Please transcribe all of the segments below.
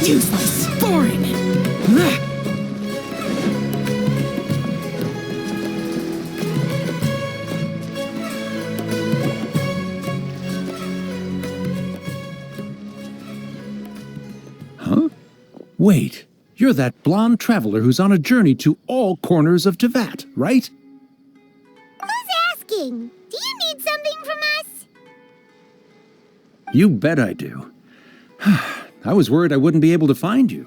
Useless. Boring. Huh? Wait, you're that blonde traveler who's on a journey to all corners of Teyvat, right? Who's asking? Do you need something from us? You bet I do. I was worried I wouldn't be able to find you.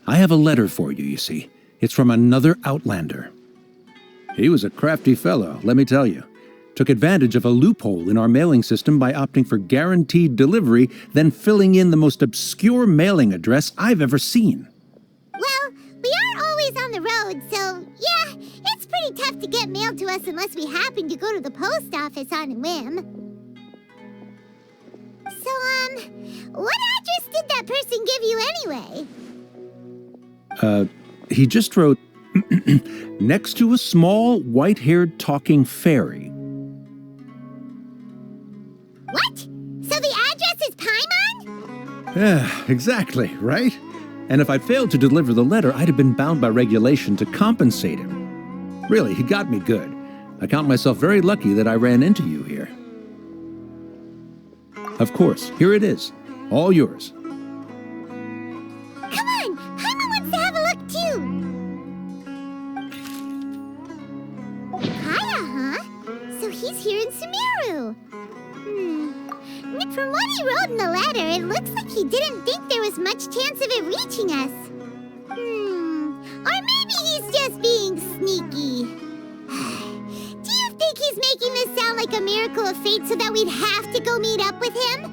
I have a letter for you, you see. It's from another Outlander. He was a crafty fellow, let me tell you. Took advantage of a loophole in our mailing system by opting for guaranteed delivery, then filling in the most obscure mailing address I've ever seen. Well, we aren't always on the road, so yeah, it's pretty tough to get mail to us unless we happen to go to the post office on a whim. So, what address did that person give you anyway? He just wrote, next to a small, white-haired talking fairy. What? So the address is Paimon? Yeah, exactly, right? And if I'd failed to deliver the letter, I'd have been bound by regulation to compensate him. Really, he got me good. I count myself very lucky that I ran into you here. Of course, here it is. All yours. Come on! Paimon wants to have a look, too! Kaya, huh? So he's here in Sumeru. From what he wrote in the letter, it looks like he didn't think there was much chance of it reaching us. Or maybe he's just being sneaky. Do you think he's making this sound like a miracle of fate so that we'd have to go meet up with him?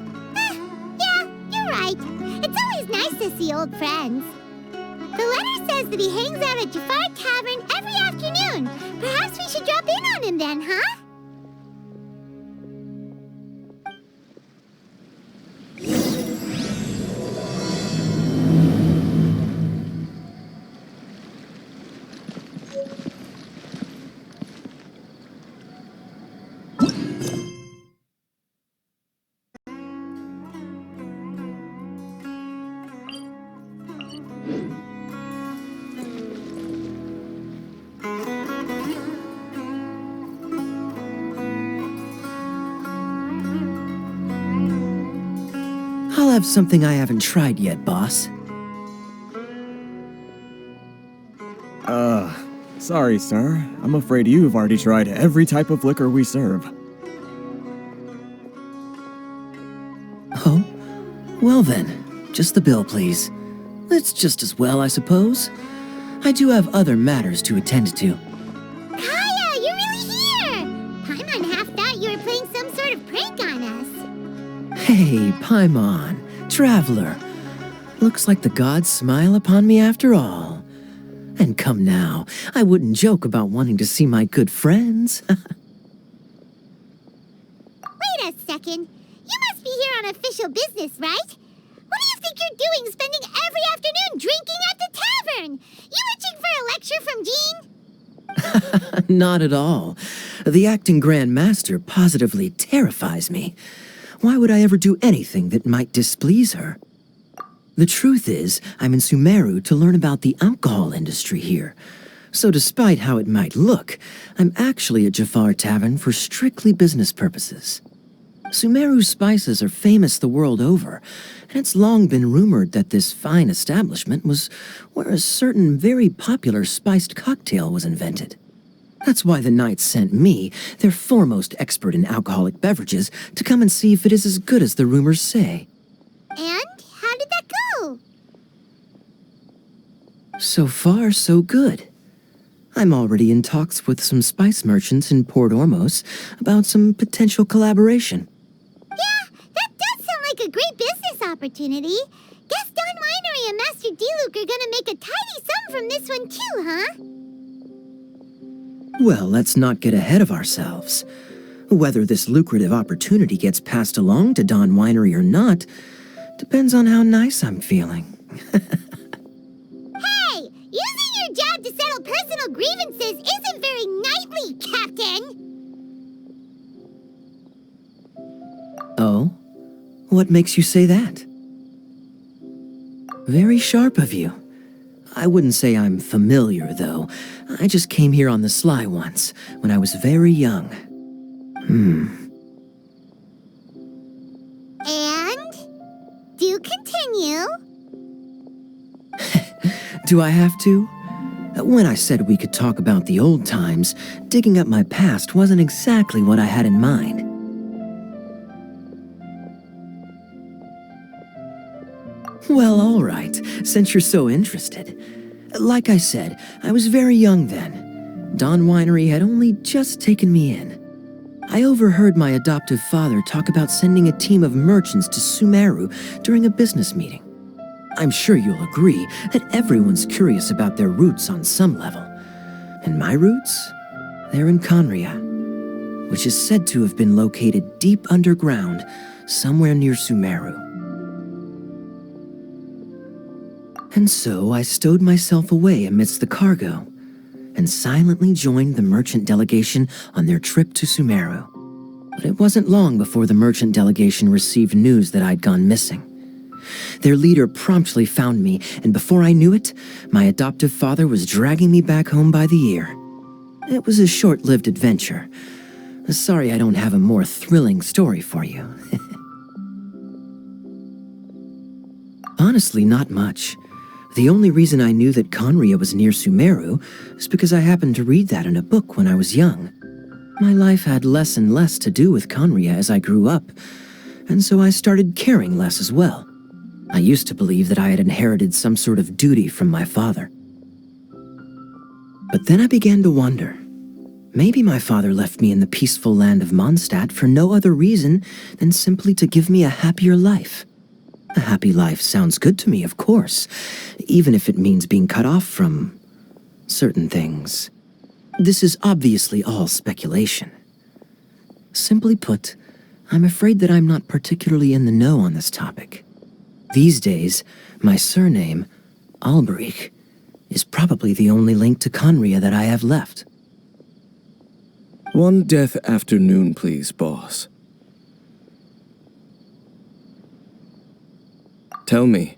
Yeah, you're right. It's always nice to see old friends. The letter says that he hangs out at Jafar Tavern every afternoon. Perhaps we should drop in on him then, huh? I'll have something I haven't tried yet, boss. Sorry, sir. I'm afraid you've already tried every type of liquor we serve. Oh? Well then, just the bill, please. It's just as well, I suppose. I do have other matters to attend to. Kaya, you're really here! Paimon half thought you were playing some sort of prank on us. Hey, Paimon, traveler. Looks like the gods smile upon me after all. And come now, I wouldn't joke about wanting to see my good friends. Wait a second. You must be here on official business, right? What do you think you're doing spending every afternoon drinking at the tavern? You itching for a lecture from Jean? Not at all. The acting Grand Master positively terrifies me. Why would I ever do anything that might displease her? The truth is, I'm in Sumeru to learn about the alcohol industry here. So despite how it might look, I'm actually at Jafar Tavern for strictly business purposes. Sumeru's spices are famous the world over, and it's long been rumored that this fine establishment was where a certain very popular spiced cocktail was invented. That's why the Knights sent me, their foremost expert in alcoholic beverages, to come and see if it is as good as the rumors say. And? How did that go? So far, so good. I'm already in talks with some spice merchants in Port Ormos about some potential collaboration. Yeah, that does sound like a great business opportunity. Guess Don Winery and Master D-Luke are gonna make a tidy sum from this one too, huh? Well, let's not get ahead of ourselves. Whether this lucrative opportunity gets passed along to Don Winery or not depends on how nice I'm feeling. Hey! Using your job to settle personal grievances isn't very knightly, Captain! Oh? What makes you say that? Very sharp of you. I wouldn't say I'm familiar, though. I just came here on the sly once, when I was very young. And? Do continue. Do I have to? When I said we could talk about the old times, digging up my past wasn't exactly what I had in mind. Well, all right, since you're so interested. Like I said, I was very young then. Dawn Winery had only just taken me in. I overheard my adoptive father talk about sending a team of merchants to Sumeru during a business meeting. I'm sure you'll agree that everyone's curious about their roots on some level. And my roots? They're in Conria, which is said to have been located deep underground, somewhere near Sumeru. And so I stowed myself away amidst the cargo, and silently joined the merchant delegation on their trip to Sumeru. But it wasn't long before the merchant delegation received news that I'd gone missing. Their leader promptly found me, and before I knew it, my adoptive father was dragging me back home by the ear. It was a short-lived adventure. Sorry I don't have a more thrilling story for you. Honestly, not much. The only reason I knew that Conria was near Sumeru is because I happened to read that in a book when I was young. My life had less and less to do with Conria as I grew up, and so I started caring less as well. I used to believe that I had inherited some sort of duty from my father. But then I began to wonder. Maybe my father left me in the peaceful land of Mondstadt for no other reason than simply to give me a happier life. A happy life sounds good to me, of course, even if it means being cut off from certain things. This is obviously all speculation. Simply put, I'm afraid that I'm not particularly in the know on this topic. These days, my surname, Alberich, is probably the only link to Conria that I have left. One death afternoon, please, boss. Tell me,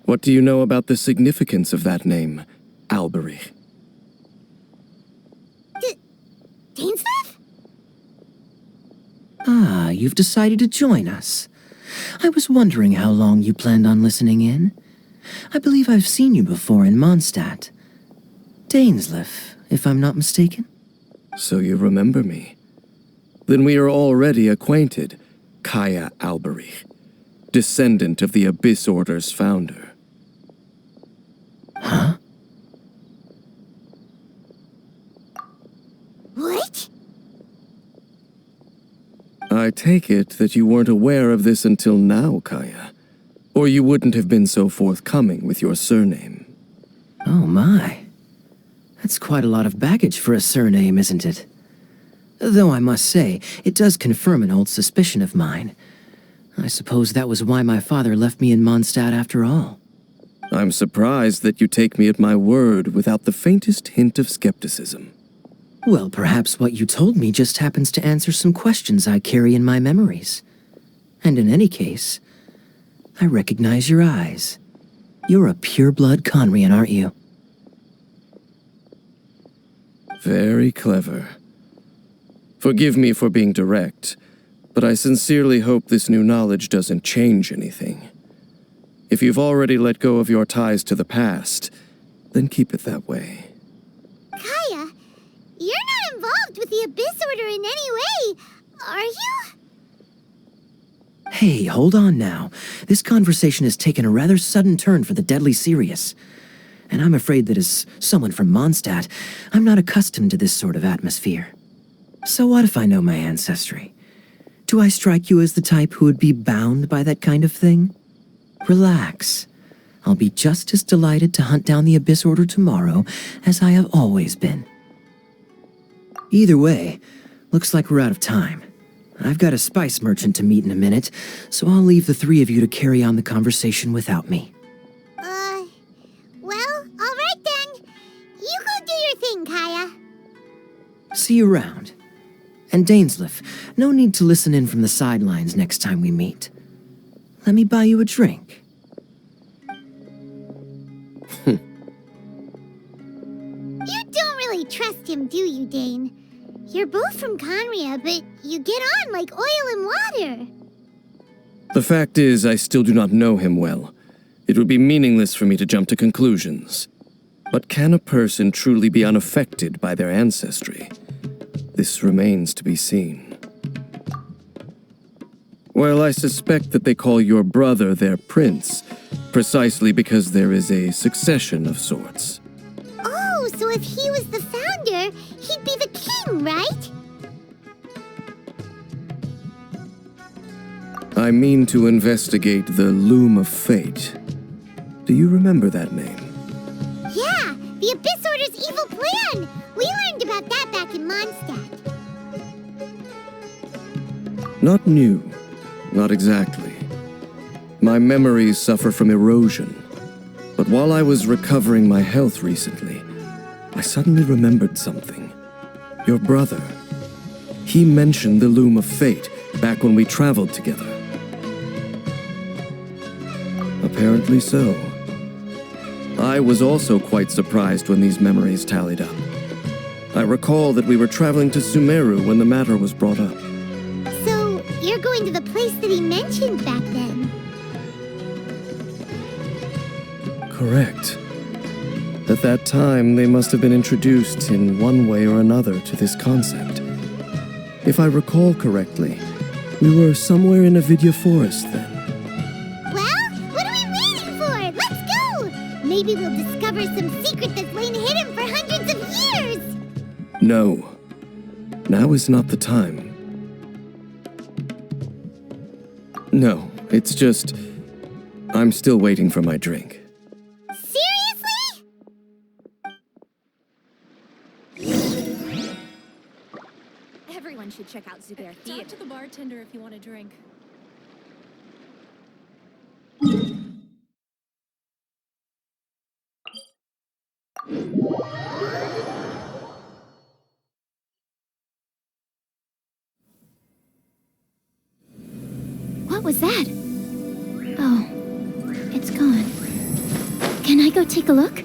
what do you know about the significance of that name, Alberich? Dainsleif? Ah, you've decided to join us. I was wondering how long you planned on listening in. I believe I've seen you before in Mondstadt. Dainsleif, if I'm not mistaken. So you remember me. Then we are already acquainted, Kaya Alberich, descendant of the Abyss Order's founder. Huh? What? I take it that you weren't aware of this until now, Kaya. Or you wouldn't have been so forthcoming with your surname. Oh my. That's quite a lot of baggage for a surname, isn't it? Though I must say, it does confirm an old suspicion of mine. I suppose that was why my father left me in Mondstadt after all. I'm surprised that you take me at my word without the faintest hint of skepticism. Well, perhaps what you told me just happens to answer some questions I carry in my memories. And in any case, I recognize your eyes. You're a pure-blood Conrian, aren't you? Very clever. Forgive me for being direct, but I sincerely hope this new knowledge doesn't change anything. If you've already let go of your ties to the past, then keep it that way. Kaya, you're not involved with the Abyss Order in any way, are you? Hey, hold on now. This conversation has taken a rather sudden turn for the deadly serious. And I'm afraid that as someone from Mondstadt, I'm not accustomed to this sort of atmosphere. So what if I know my ancestry? Do I strike you as the type who would be bound by that kind of thing? Relax. I'll be just as delighted to hunt down the Abyss Order tomorrow as I have always been. Either way, looks like we're out of time. I've got a spice merchant to meet in a minute, so I'll leave the three of you to carry on the conversation without me. Well, alright then. You go do your thing, Kaya. See you around. And Dainsleif, no need to listen in from the sidelines next time we meet. Let me buy you a drink. trust him, do you, Dane? You're both from Conria, but you get on like oil and water. The fact is, I still do not know him well. It would be meaningless for me to jump to conclusions. But can a person truly be unaffected by their ancestry? This remains to be seen. Well, I suspect that they call your brother their prince, precisely because there is a succession of sorts. Oh, so if he was the founder, he'd be the king, right? I mean to investigate the Loom of Fate. Do you remember that name? Yeah, the Abyss Order's evil plan! We learned about that back in Mondstadt. Not new. Not exactly. My memories suffer from erosion. But while I was recovering my health recently, I suddenly remembered something. Your brother. He mentioned the Loom of Fate back when we traveled together. Apparently so. I was also quite surprised when these memories tallied up. I recall that we were traveling to Sumeru when the matter was brought up. So, you're going to the place that he mentioned back then? Correct. At that time, they must have been introduced in one way or another to this concept. If I recall correctly, we were somewhere in Avidya Forest then. Well, what are we waiting for? Let's go! Maybe we'll discover some secret that's lain hidden for hundreds of years! No. Now is not the time. No, it's just... I'm still waiting for my drink. Seriously? Everyone should check out Zubair. Talk to the bartender if you want a drink. What was that? Oh, it's gone. Can I go take a look?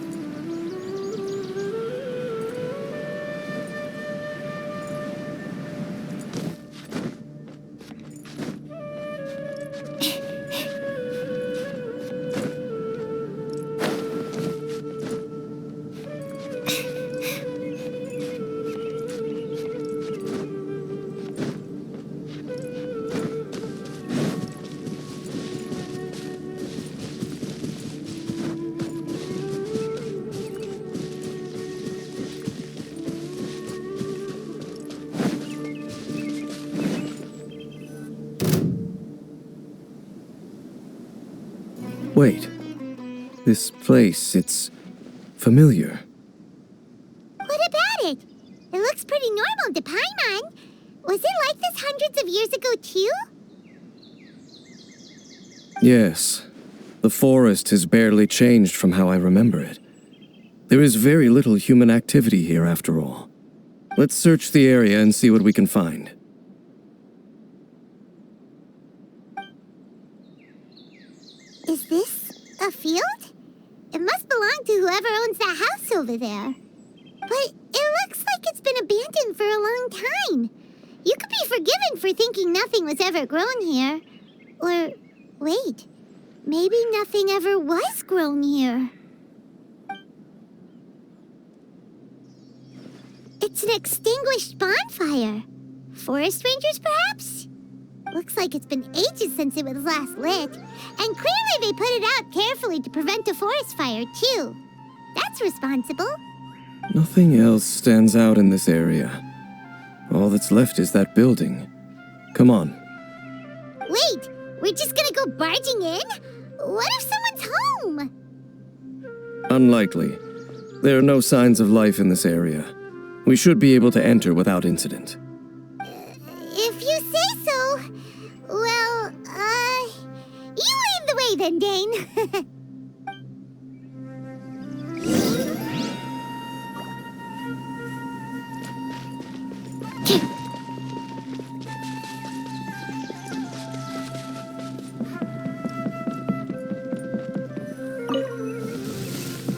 Wait. This place, it's familiar. What about it? It looks pretty normal to Paimon. Was it like this hundreds of years ago, too? Yes. The forest has barely changed from how I remember it. There is very little human activity here after all. Let's search the area and see what we can find. Is this a field? It must belong to whoever owns that house over there. But it looks like it's been abandoned for a long time. You could be forgiven for thinking nothing was ever grown here. Or, wait, maybe nothing ever was grown here. It's an extinguished bonfire. Forest rangers, perhaps? Looks like it's been ages since it was last lit. And clearly they put it out carefully to prevent a forest fire, too. That's responsible. Nothing else stands out in this area. All that's left is that building. Come on. Wait, we're just gonna go barging in? What if someone's home? Unlikely. There are no signs of life in this area. We should be able to enter without incident. If you say so. Well, you lead the way then, Dane.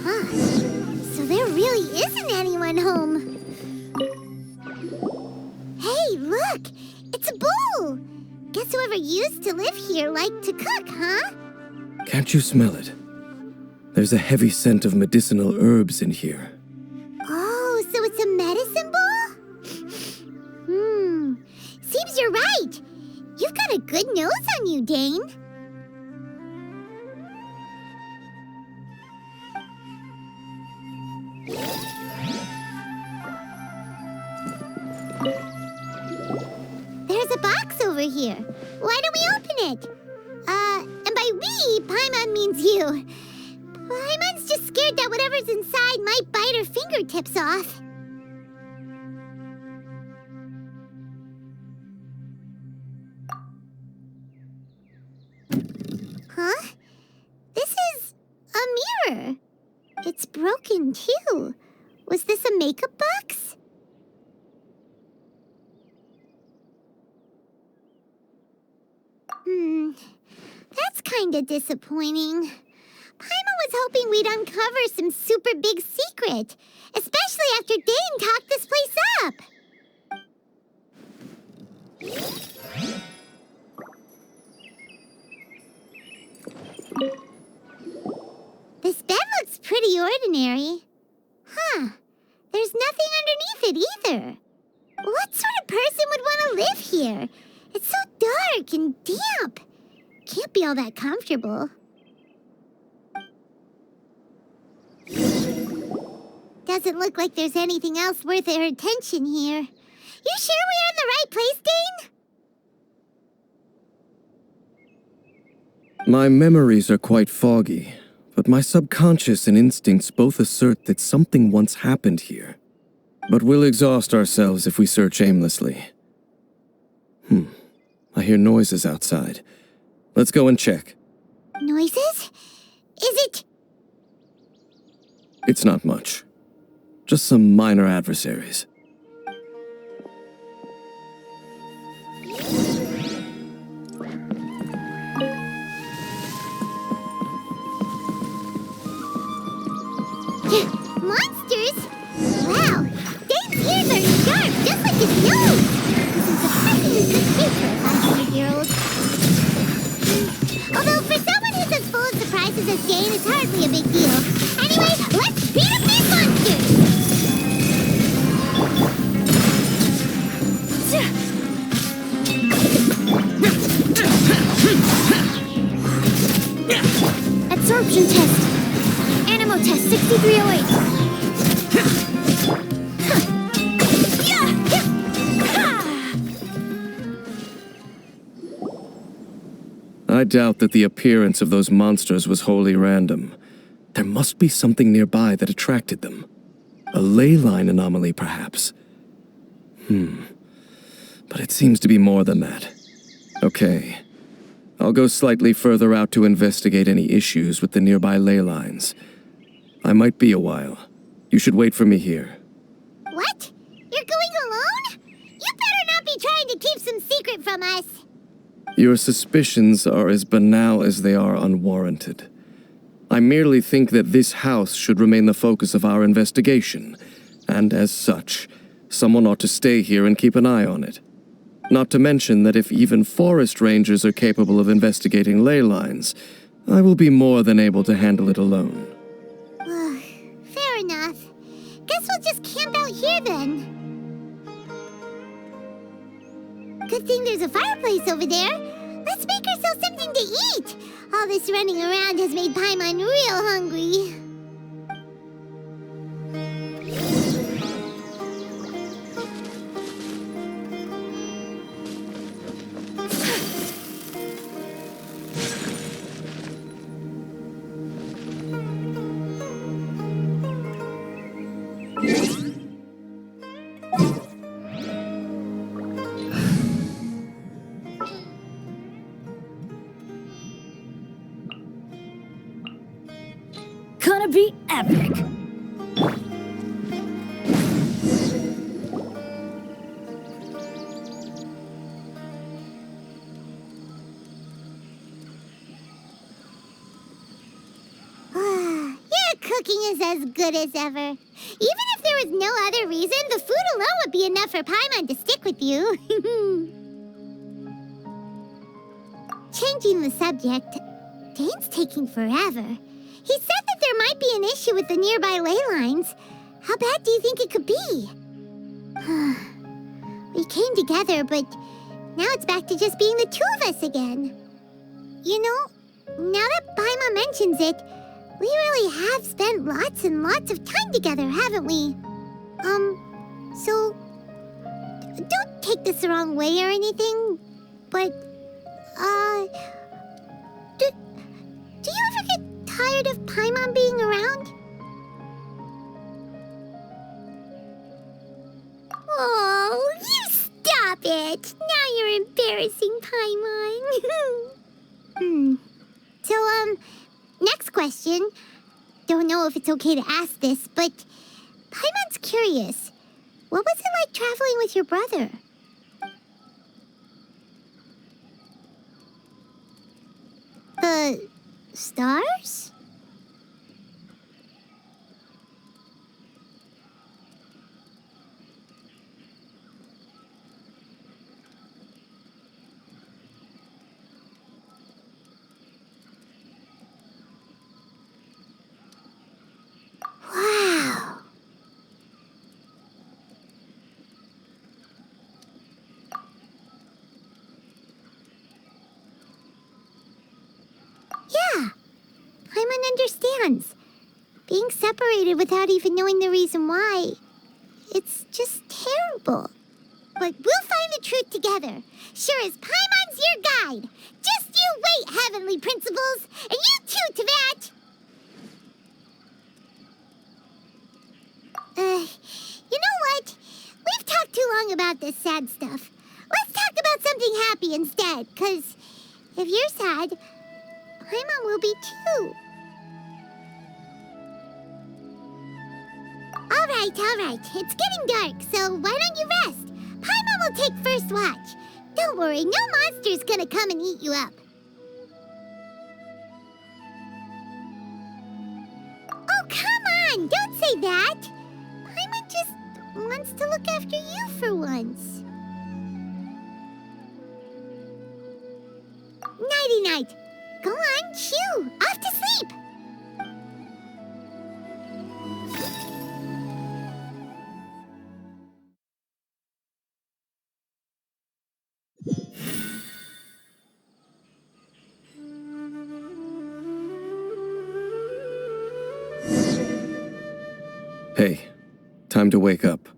Huh. So there really isn't anyone home. used to live here like to cook, huh? Can't you smell it? There's a heavy scent of medicinal herbs in here. Oh, so it's a medicine ball? Seems you're right. You've got a good nose on you, Dane. There's a box over here. Why don't we open it? And by we, Paimon means you. Paimon's just scared that whatever's inside might bite her fingertips off. Huh? This is a mirror. It's broken, too. Was this a makeup box? That's kinda disappointing. Paimon was hoping we'd uncover some super big secret, especially after Dane talked this place up. This bed looks pretty ordinary. Huh. There's nothing underneath it either. What sort of person would want to live here? It's so dark and damp. Can't be all that comfortable. Doesn't look like there's anything else worth our attention here. You sure we're in the right place, Dane? My memories are quite foggy, but my subconscious and instincts both assert that something once happened here. But we'll exhaust ourselves if we search aimlessly. I hear noises outside. Let's go and check. Noises? Is it... It's not much. Just some minor adversaries. Monsters? Wow, Dane's ears are sharp, just like his nose. He's in surprisingly good shape for a 500-year-old. Although for someone who's as full of surprises as Dane, it's hardly a big deal. Anyway, let's beat up these monsters! Absorption test. Animo test 6308. I doubt that the appearance of those monsters was wholly random. There must be something nearby that attracted them. A ley line anomaly, perhaps. But it seems to be more than that. Okay. I'll go slightly further out to investigate any issues with the nearby ley lines. I might be a while. You should wait for me here. What? You're going alone? You better not be trying to keep some secret from us. Your suspicions are as banal as they are unwarranted. I merely think that this house should remain the focus of our investigation, and as such, someone ought to stay here and keep an eye on it. Not to mention that if even forest rangers are capable of investigating ley lines, I will be more than able to handle it alone. Fair enough. Guess we'll just camp out here then. Good thing there's a fireplace over there. Let's make ourselves something to eat. All this running around has made Paimon real hungry. Gonna be epic. Your cooking is as good as ever. Even if there was no other reason, the food alone would be enough for Paimon to stick with you. Changing the subject, Dane's taking forever. He said that there might be an issue with the nearby ley lines. How bad do you think it could be? We came together, but now it's back to just being the two of us again. You know, now that Paimon mentions it, we really have spent lots and lots of time together, haven't we? So, don't take this the wrong way or anything, but, do you ever get tired of Paimon being around? Oh, you stop it! Now you're embarrassing Paimon. So, next question. Don't know if it's okay to ask this, but Paimon's curious. What was it like traveling with your brother? The stars? Wow. Yeah, Paimon understands. Being separated without even knowing the reason why, it's just terrible. But we'll find the truth together. Sure as Paimon's your guide. Just you wait, Heavenly Principles, and you too, Teyvat! You know what? We've talked too long about this sad stuff. Let's talk about something happy instead, 'cause if you're sad, Paimon will be too. All right. It's getting dark, so why don't you rest? Paimon will take first watch. Don't worry, no monster's gonna come and eat you up. Oh, come on! Don't say that! Paimon just wants to look after you for once. Nighty-night. Go on, chew. Off to sleep. Hey, time to wake up.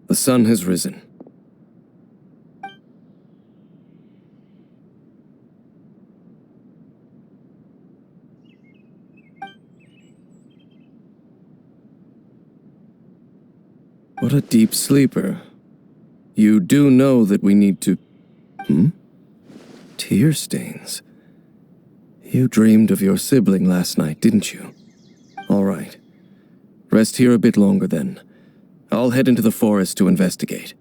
The sun has risen. What a deep sleeper. You do know that we need to... Tear stains. You dreamed of your sibling last night, didn't you? All right. Rest here a bit longer then. I'll head into the forest to investigate.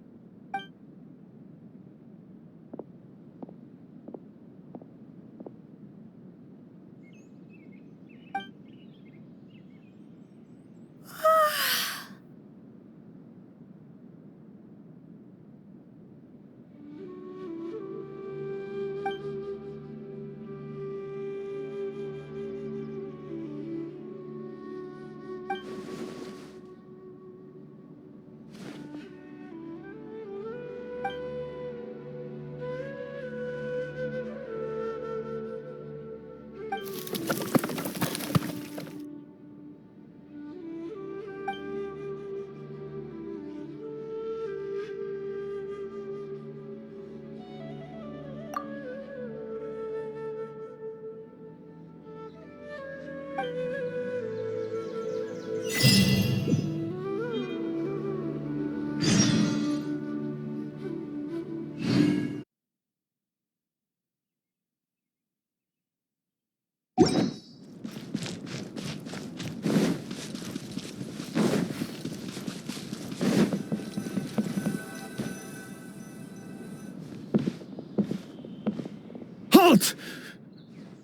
Halt!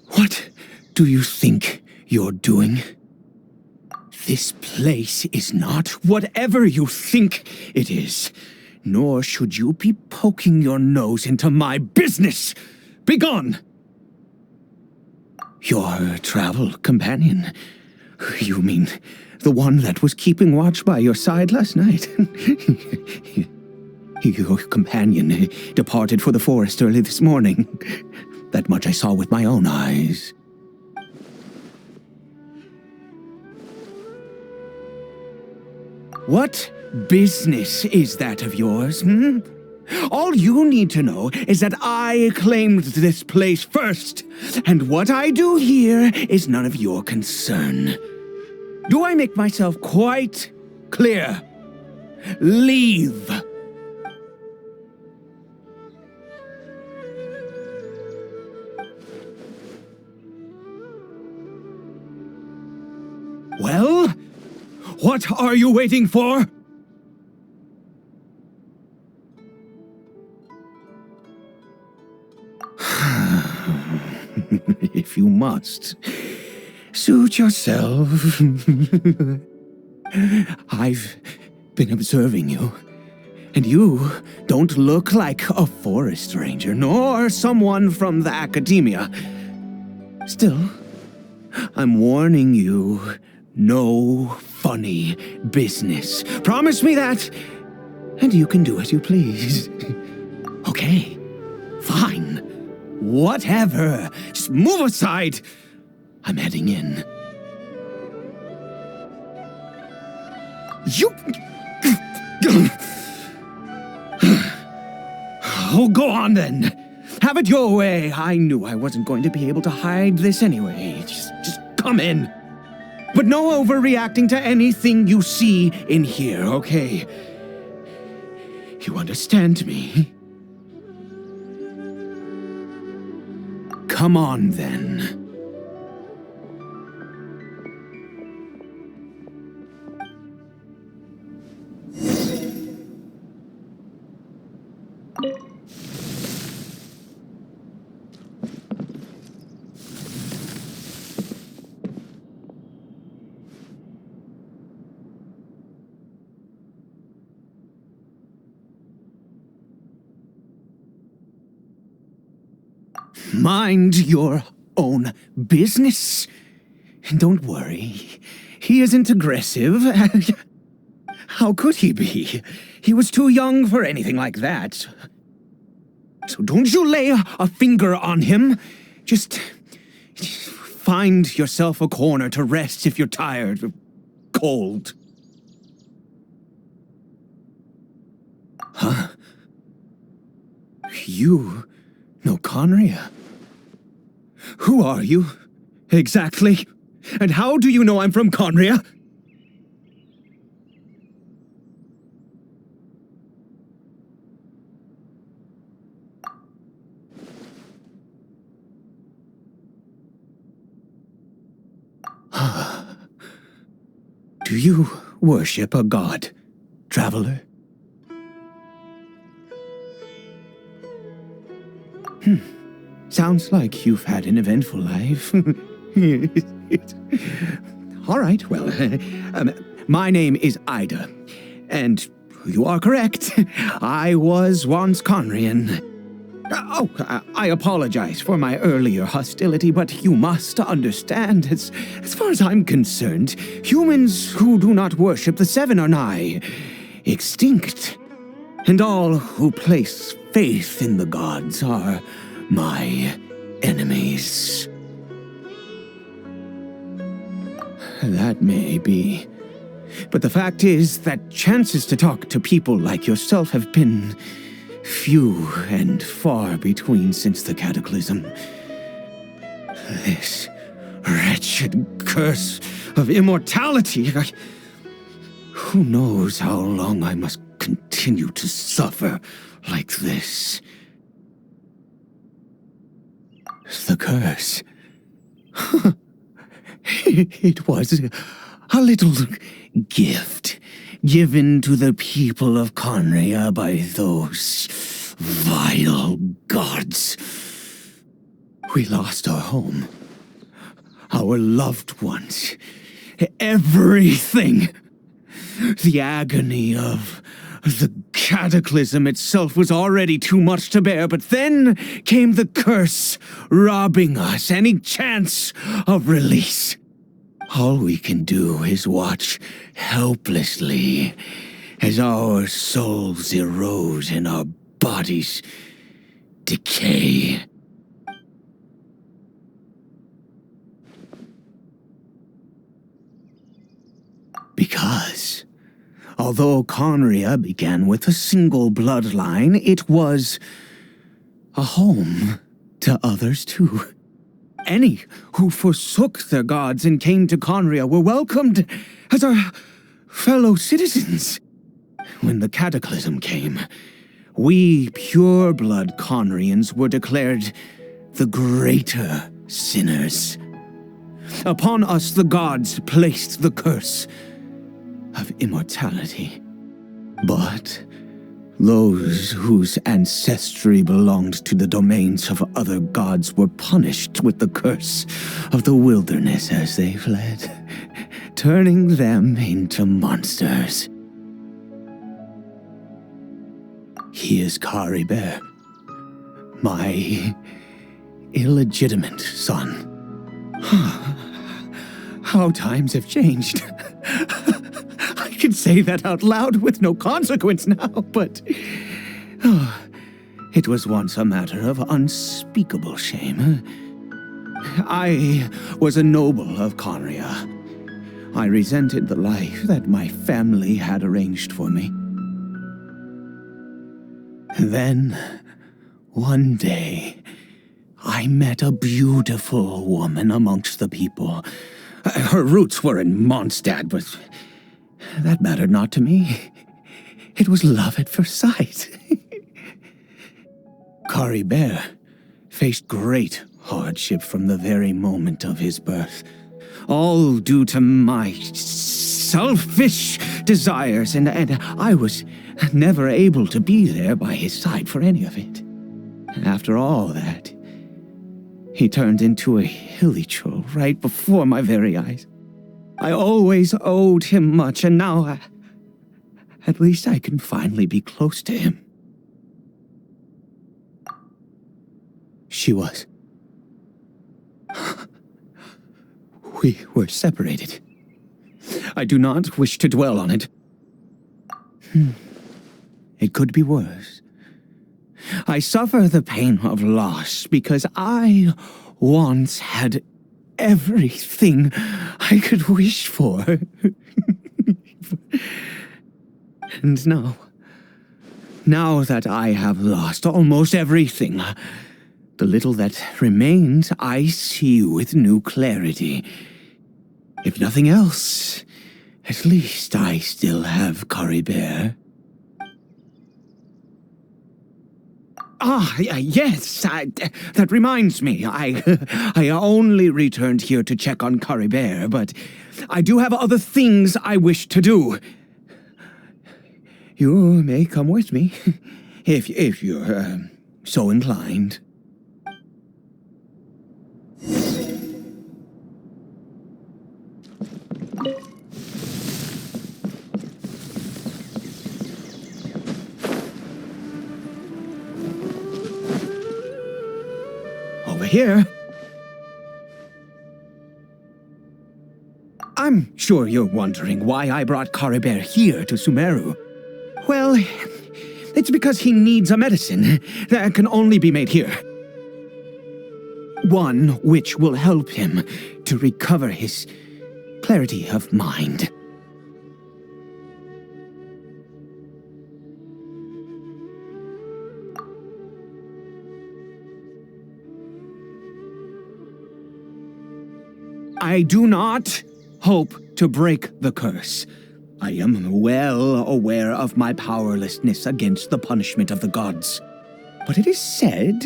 What do you think you're doing? This place is not whatever you think it is, nor should you be poking your nose into my business. Begone! Your travel companion? You mean the one that was keeping watch by your side last night? Your companion departed for the forest early this morning. That much I saw with my own eyes. What business is that of yours, All you need to know is that I claimed this place first, and what I do here is none of your concern. Do I make myself quite clear? Leave! Well, what are you waiting for? If you must, suit yourself. I've been observing you, and you don't look like a forest ranger, nor someone from the academia. Still, I'm warning you, no funny business. Promise me that, and you can do as you please. Okay, fine. Whatever. Just move aside. I'm heading in. You... Oh, go on then. Have it your way. I knew I wasn't going to be able to hide this anyway. Just come in. But no overreacting to anything you see in here, okay? You understand me? Come on, then. Mind your own business. Don't worry. He isn't aggressive. How could he be? He was too young for anything like that. So don't you lay a finger on him. Just find yourself a corner to rest if you're tired or cold. Huh? You know Conria? Who are you, exactly? And how do you know I'm from Conria? Do you worship a god, traveler? Sounds like you've had an eventful life. All right, well, my name is Ida, and you are correct. I was once Conrian. I apologize for my earlier hostility, but you must understand, as far as I'm concerned, humans who do not worship the Seven are nigh extinct, and all who place faith in the gods are my enemies. That may be, but the fact is that chances to talk to people like yourself have been few and far between since the cataclysm. This wretched curse of immortality. Who knows how long I must continue to suffer like this? The curse. It was a little gift given to the people of Conria by those vile gods. We lost our home, our loved ones, everything. The agony of the cataclysm itself was already too much to bear, but then came the curse, robbing us any chance of release. All we can do is watch helplessly as our souls erode and our bodies decay. Because, although Conria began with a single bloodline, it was a home to others too. Any who forsook their gods and came to Conria were welcomed as our fellow citizens. When the cataclysm came, we pure-blood Conrians were declared the greater sinners. Upon us the gods placed the curse of immortality. But those whose ancestry belonged to the domains of other gods were punished with the curse of the wilderness as they fled, turning them into monsters. He is Caribert, my illegitimate son. How times have changed. I can say that out loud with no consequence now, but it was once a matter of unspeakable shame. I was a noble of Conria. I resented the life that my family had arranged for me. Then, one day, I met a beautiful woman amongst the people. Her roots were in Mondstadt, but that mattered not to me. It was love at first sight. Caribert faced great hardship from the very moment of his birth, all due to my selfish desires, and I was never able to be there by his side for any of it. After all that, he turned into a hilly troll right before my very eyes. I always owed him much, and now, at least I can finally be close to him. She was. We were separated. I do not wish to dwell on it. It could be worse. I suffer the pain of loss because I once had everything I could wish for. And now that I have lost almost everything, the little that remains I see with new clarity. If nothing else, at least I still have Caribert. Yes, that reminds me. I only returned here to check on Caribert, but I do have other things I wish to do. You may come with me, if you're so inclined. Over here. I'm sure you're wondering why I brought Caribert here to Sumeru. Well, it's because he needs a medicine that can only be made here. One which will help him to recover his clarity of mind. I do not hope to break the curse. I am well aware of my powerlessness against the punishment of the gods. But it is said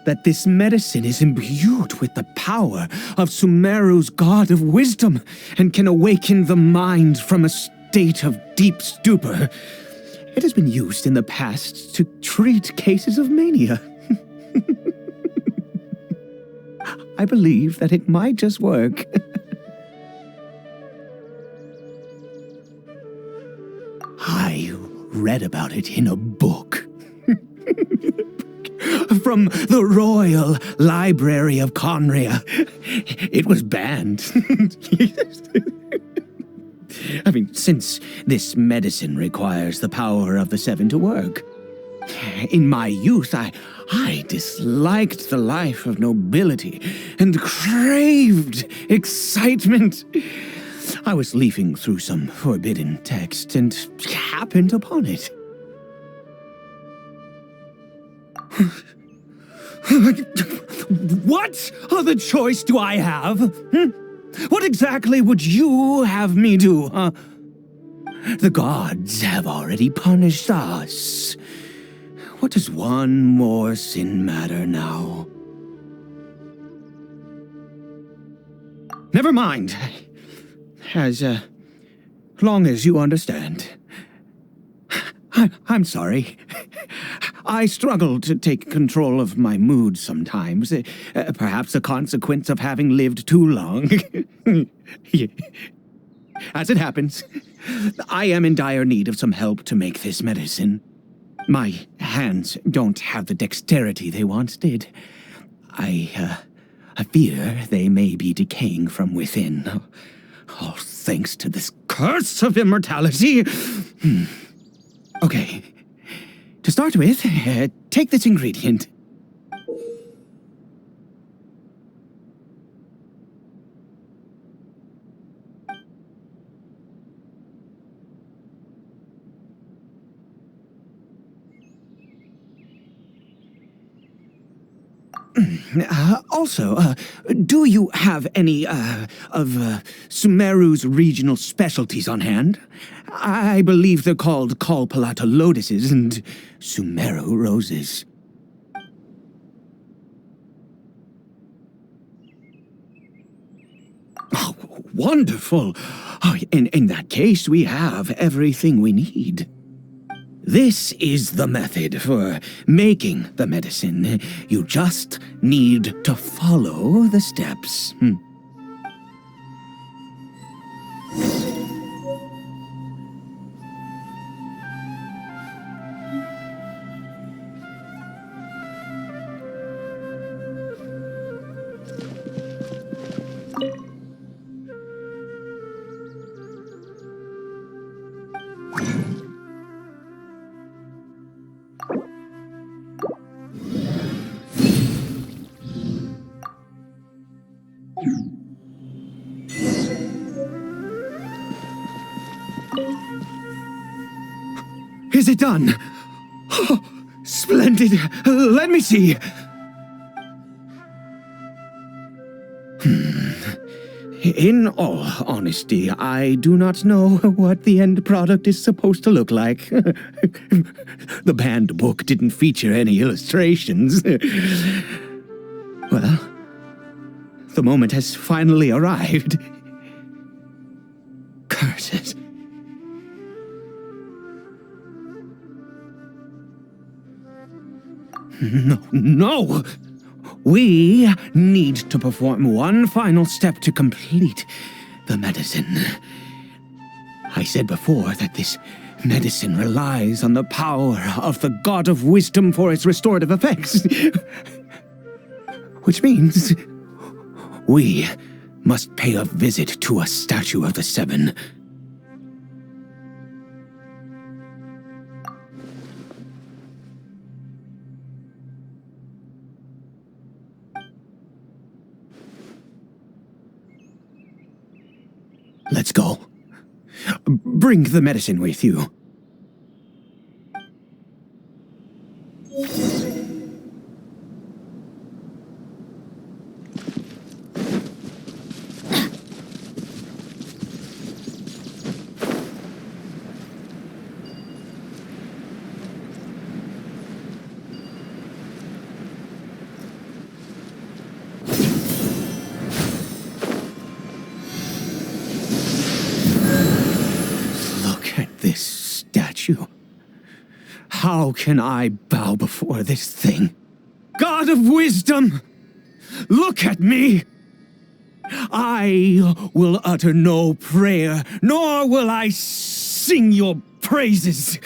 that this medicine is imbued with the power of Sumeru's god of wisdom and can awaken the mind from a state of deep stupor. It has been used in the past to treat cases of mania. I believe that it might just work. I read about it in a book. From the Royal Library of Conria. It was banned. I mean, since this medicine requires the power of the seven to work. In my youth, I disliked the life of nobility and craved excitement. I was leafing through some forbidden text and happened upon it. What other choice do I have? What exactly would you have me do, huh? The gods have already punished us. What does one more sin matter now? Never mind. As long as you understand. I'm sorry. I struggle to take control of my mood sometimes. Perhaps a consequence of having lived too long. As it happens, I am in dire need of some help to make this medicine. My hands don't have the dexterity they once did. I fear they may be decaying from within. All thanks to this curse of immortality. Okay. To start with, take this ingredient. Also, do you have any, of Sumeru's regional specialties on hand? I believe they're called Kalpalata lotuses and Sumeru roses. Oh, wonderful! Oh, in that case, we have everything we need. This is the method for making the medicine. You just need to follow the steps. Is it done? Oh, splendid. Let me see. In all honesty, I do not know what the end product is supposed to look like. The banned book didn't feature any illustrations. Well, the moment has finally arrived. Curses. No! We need to perform one final step to complete the medicine. I said before that this medicine relies on the power of the God of Wisdom for its restorative effects. Which means we must pay a visit to a statue of the Seven. Let's go. Bring the medicine with you. How can I bow before this thing? God of Wisdom, look at me! I will utter no prayer, nor will I sing your praises.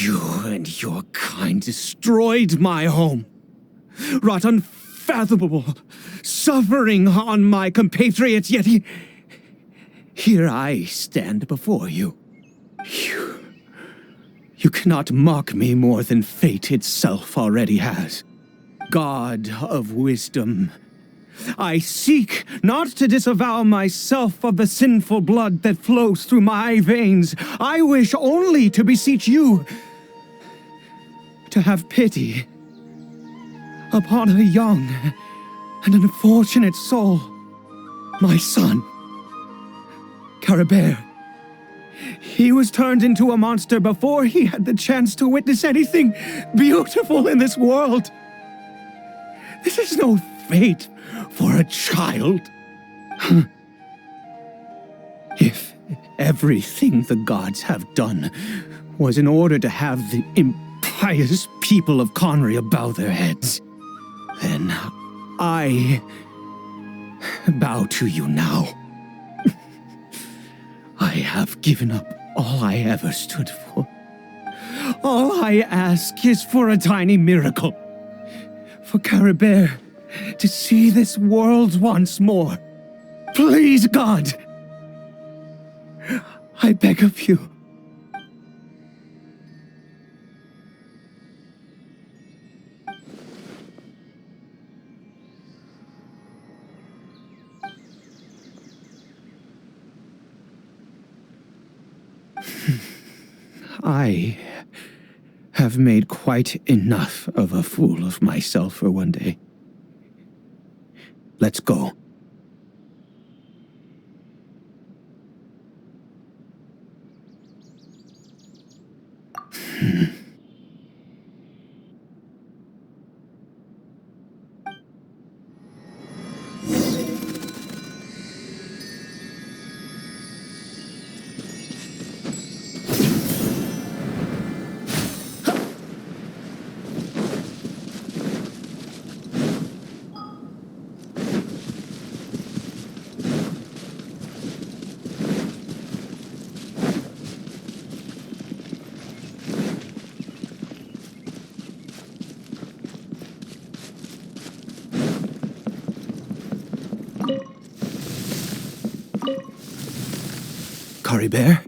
You and your kind destroyed my home, wrought unfathomable suffering on my compatriots, yet here I stand before you. You cannot mock me more than fate itself already has. God of wisdom, I seek not to disavow myself of the sinful blood that flows through my veins. I wish only to beseech you to have pity upon a young and unfortunate soul, my son, Caribert. He was turned into a monster before he had the chance to witness anything beautiful in this world. This is no fate for a child. If everything the gods have done was in order to have the impious people of Conria bow their heads, then I bow to you now. I have given up all I ever stood for. All I ask is for a tiny miracle. For Caribert to see this world once more. Please, God! I beg of you. I have made quite enough of a fool of myself for one day. Let's go. Caribert?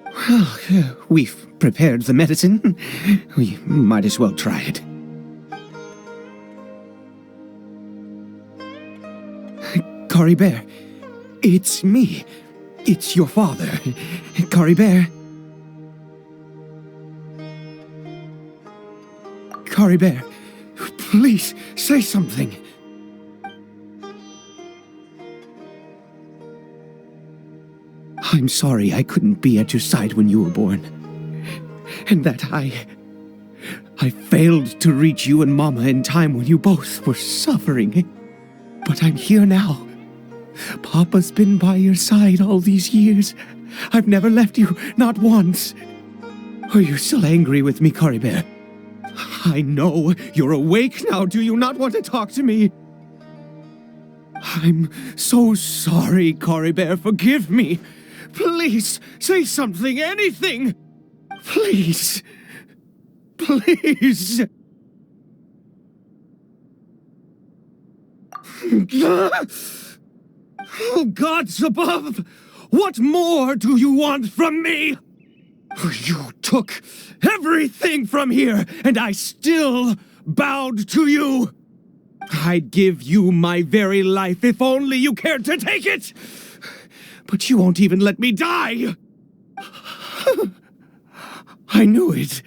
Well, we've prepared the medicine. We might as well try it. Caribert, it's me. It's your father. Caribert. Caribert, please, say something. I'm sorry I couldn't be at your side when you were born. And that I failed to reach you and Mama in time when you both were suffering. But I'm here now. Papa's been by your side all these years. I've never left you, not once. Are you still angry with me, Caribert? I know you're awake now. Do you not want to talk to me? I'm so sorry, Caribert. Forgive me. Please, say something, anything. Please. Please. Oh, gods above! What more do you want from me? You took everything from here, and I still bowed to you. I'd give you my very life if only you cared to take it. But you won't even let me die. I knew it.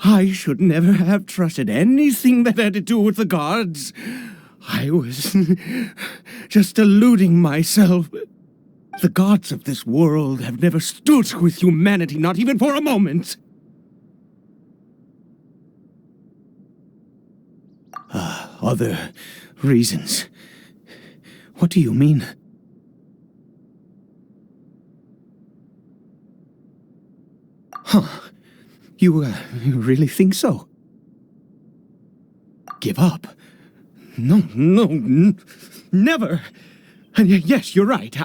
I should never have trusted anything that had to do with the gods. I was just deluding myself. The gods of this world have never stood with humanity, not even for a moment. Other reasons. What do you mean? Huh. You really think so? Give up? Never. And yes, you're right.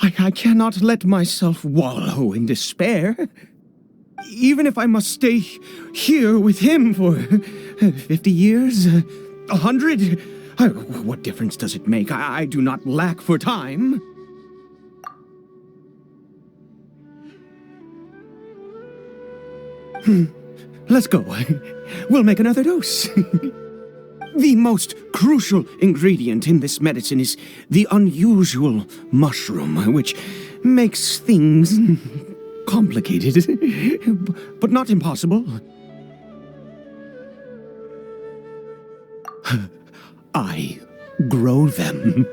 I cannot let myself wallow in despair. Even if I must stay here with him for 50 years, 100, what difference does it make? I do not lack for time. Let's go. We'll make another dose. The most crucial ingredient in this medicine is the unusual mushroom, which makes things complicated, but not impossible. I grow them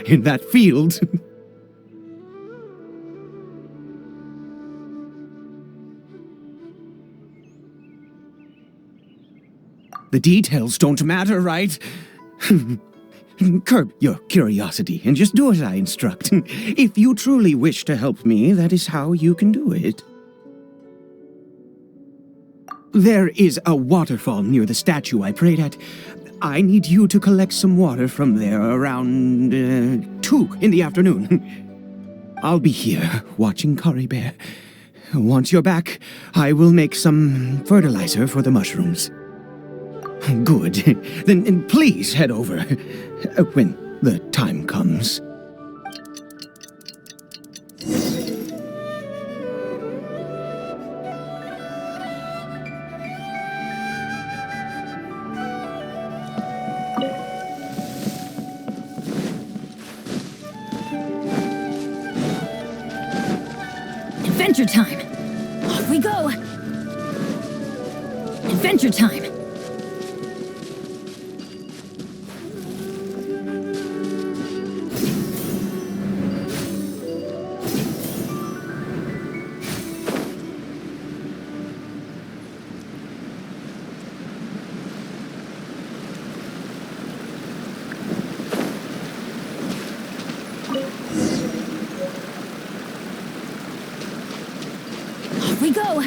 in that field. The details don't matter, right? Curb your curiosity and just do as I instruct. If you truly wish to help me, that is how you can do it. There is a waterfall near the statue I prayed at. I need you to collect some water from there around 2 in the afternoon. I'll be here watching Caribert. Once you're back, I will make some fertilizer for the mushrooms. Good. Then please head over when the time comes. Adventure time! Off we go! Adventure time! Off we go!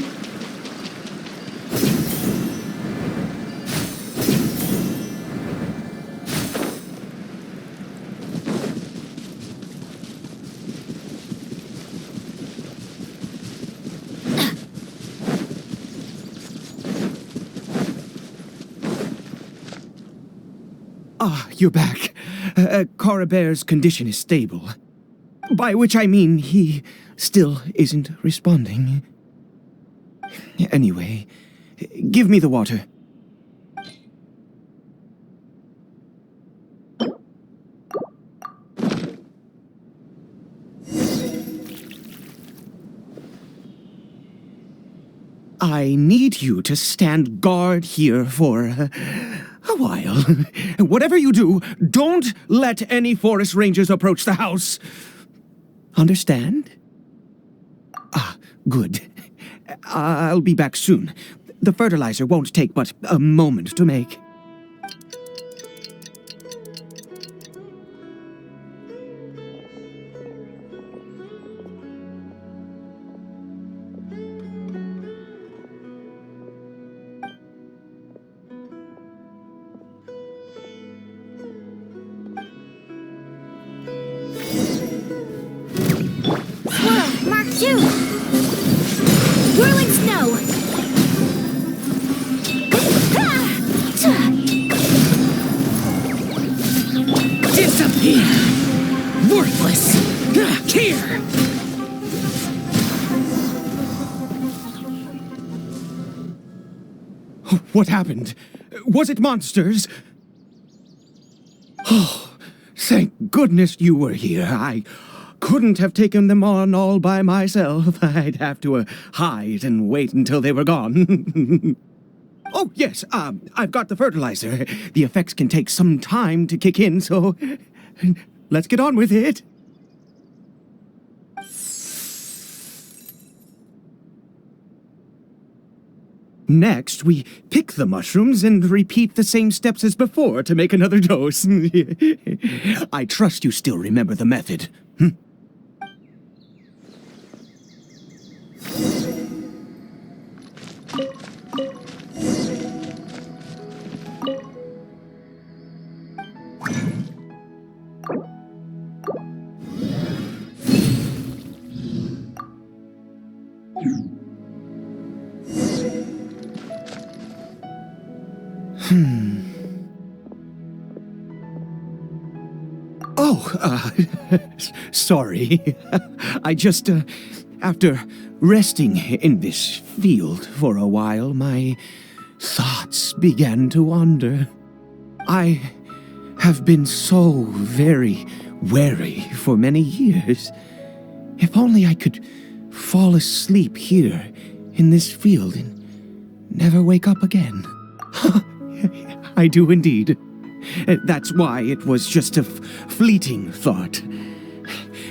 Ah, you're back. Caribert's condition is stable. By which I mean he still isn't responding. Anyway, give me the water. I need you to stand guard here for a while. Whatever you do, don't let any forest rangers approach the house. Understand? Ah, good. I'll be back soon. The fertilizer won't take but a moment to make. Mark 2! Whirling snow! Disappear! Worthless! Here! What happened? Was it monsters? Oh, thank goodness you were here. I couldn't have taken them on all by myself. I'd have to hide and wait until they were gone. Oh, yes, I've got the fertilizer. The effects can take some time to kick in, so let's get on with it. Next, we pick the mushrooms and repeat the same steps as before to make another dose. I trust you still remember the method. Sorry. I just, after resting in this field for a while, my thoughts began to wander. I have been so very wary for many years. If only I could fall asleep here in this field and never wake up again. I do indeed. That's why it was just a fleeting thought.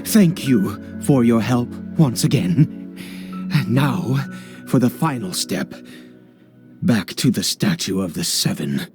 Thank you for your help once again. And now, for the final step. Back to the Statue of the Seven.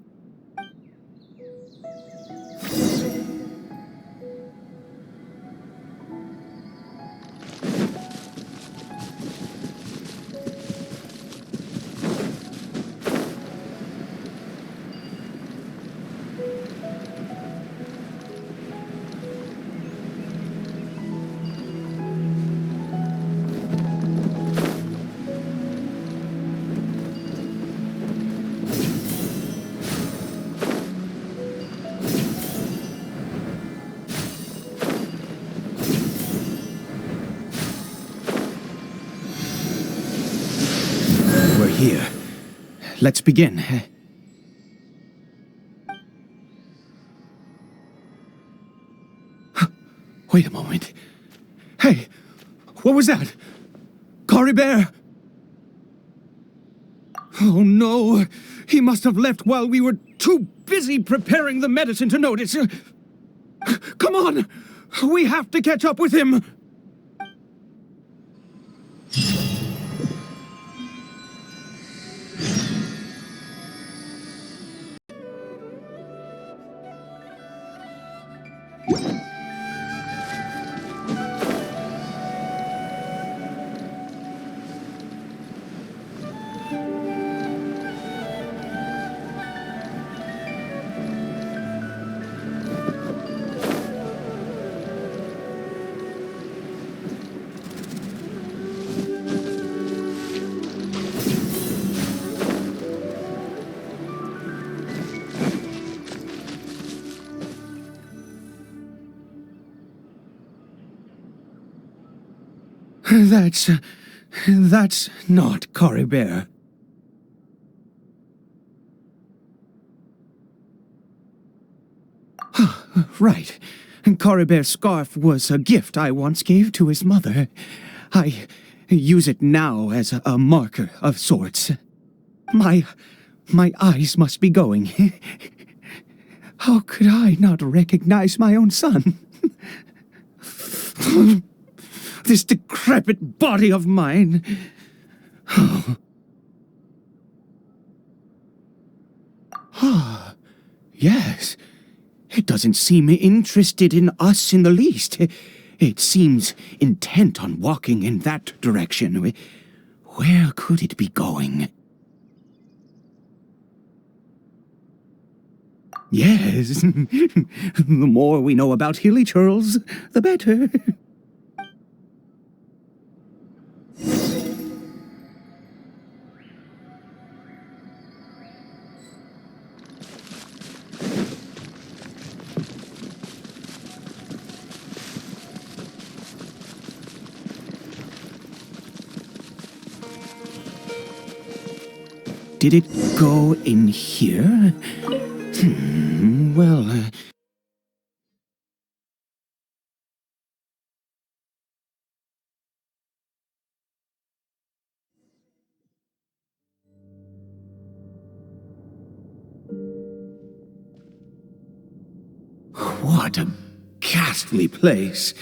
Here. Let's begin. Wait a moment. Hey! What was that? Caribert! Oh no! He must have left while we were too busy preparing the medicine to notice. Come on! We have to catch up with him! That's not Caribert. Right. Caribert's scarf was a gift I once gave to his mother. I use it now as a marker of sorts. My eyes must be going. How could I not recognize my own son? This decrepit body of mine. Yes. It doesn't seem interested in us in the least. It seems intent on walking in that direction. Where could it be going? Yes. The more we know about hilly churls, the better. Did it go in here? Well... What a ghastly place.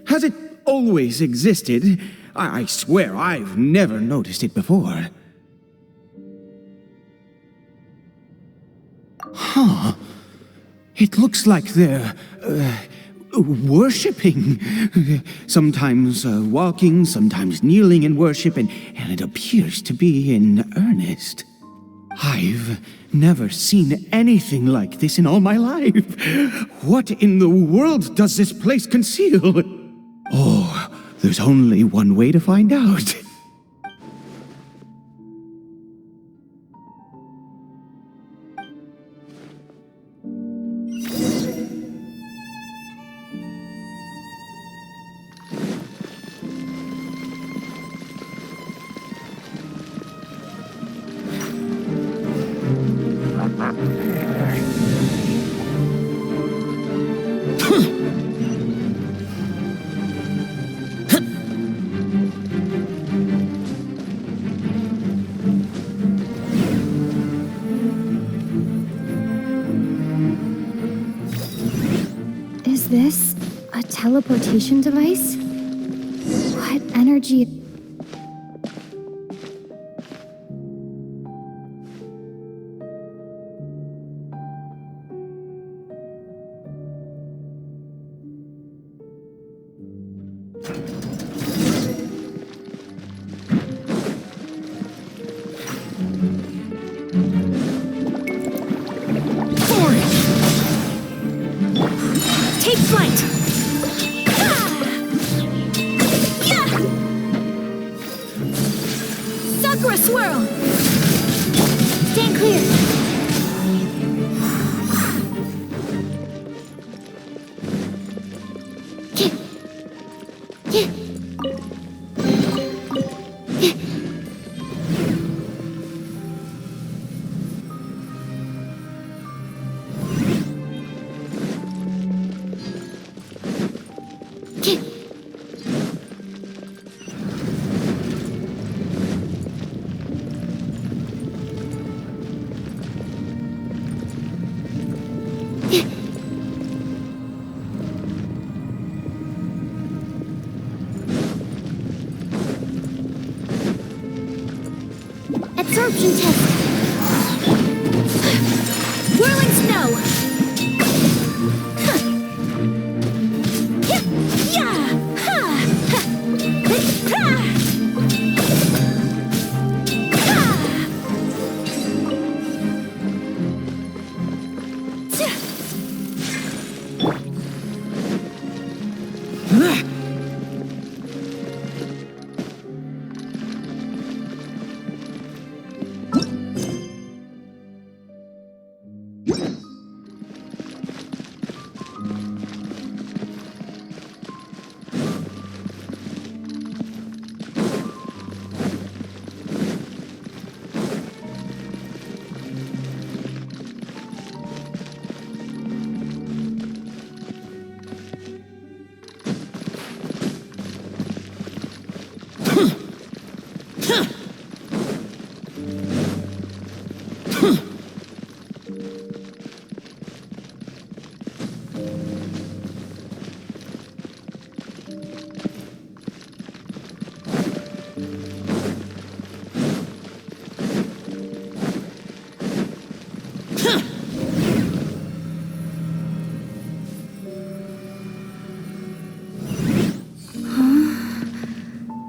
Has it always existed? I swear I've never noticed it before. Huh. It looks like they're, worshipping. Sometimes walking, sometimes kneeling in worship, and it appears to be in earnest. I've never seen anything like this in all my life. What in the world does this place conceal? Oh, there's only one way to find out. teleportation device? What energy... Take flight! Sakura swirl! Stand clear. Absorption test. Whirling snow!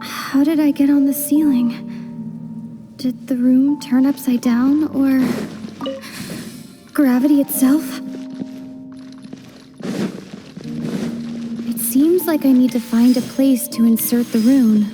How did I get on the ceiling? Did the room turn upside down, or... gravity itself? It seems like I need to find a place to insert the rune.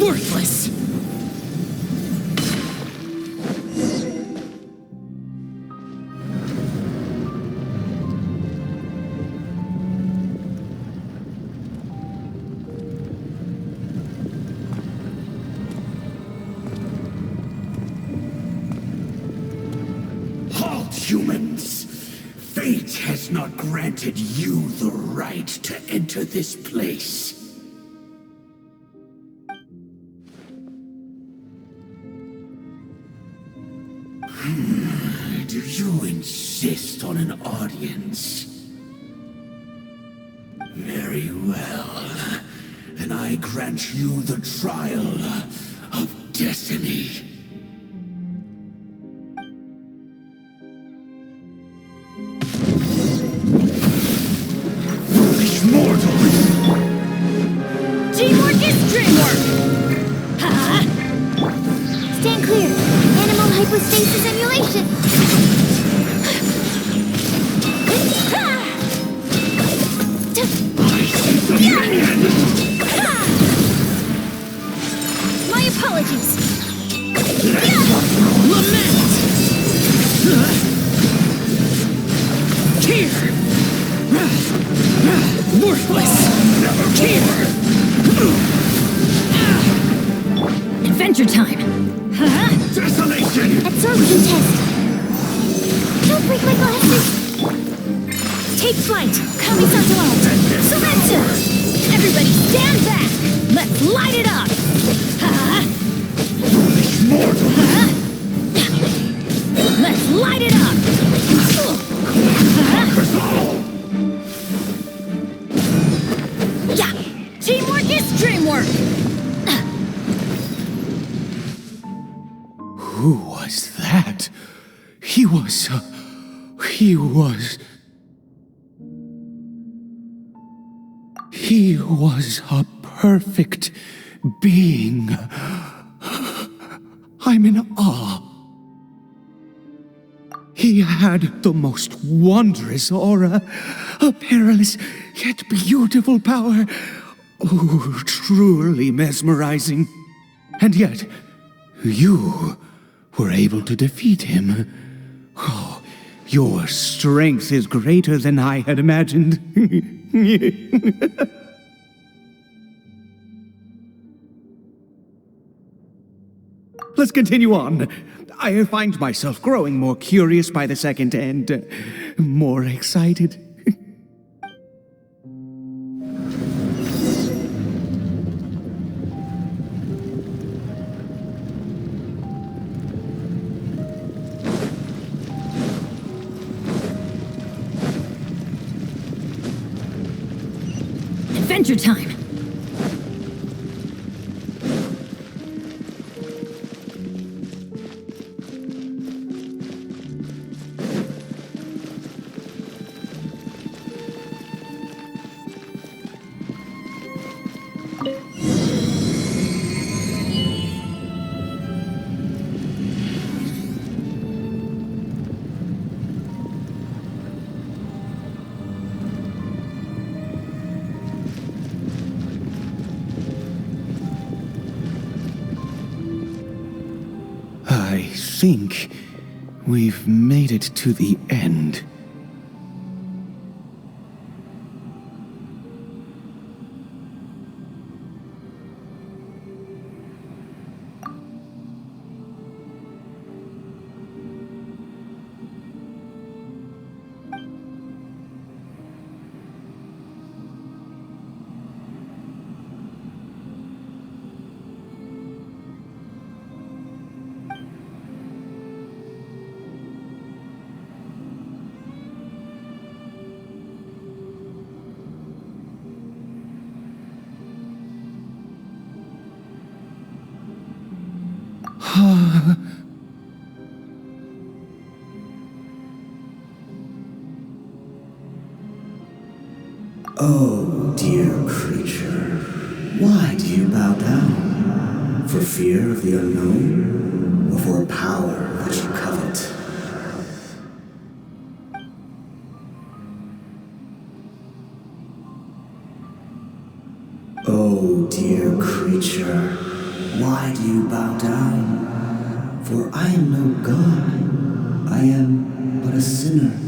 Worthless! Halt, humans! Fate has has not granted you the right to enter this place. Do you insist on an audience? Very well. Then I grant you the trial of destiny. Foolish mortals! Teamwork is dreamwork! Ha! Stand clear. Animal hypostasis emulation. My apologies. Lament! Here! Worthless! Here! Adventure time. Desolation! Absorption test. Don't break my glasses. Take flight. Kami-santo. Surrender! Everybody stand back. Let's light it up. Ha! Mortal! Let's light it up. Yeah. Teamwork is dreamwork. Who was that? He was a perfect being. I'm in awe. He had the most wondrous aura, a perilous yet beautiful power. Oh, truly mesmerizing. And yet, you were able to defeat him. Oh, your strength is greater than I had imagined. Let's continue on. I find myself growing more curious by the second and more excited. Adventure time. I think we've made it to the end. Oh, dear creature, why do you bow down? For fear of the unknown, or for power that you covet? Oh, dear creature, why do you bow down? For I am no god, I am but a sinner.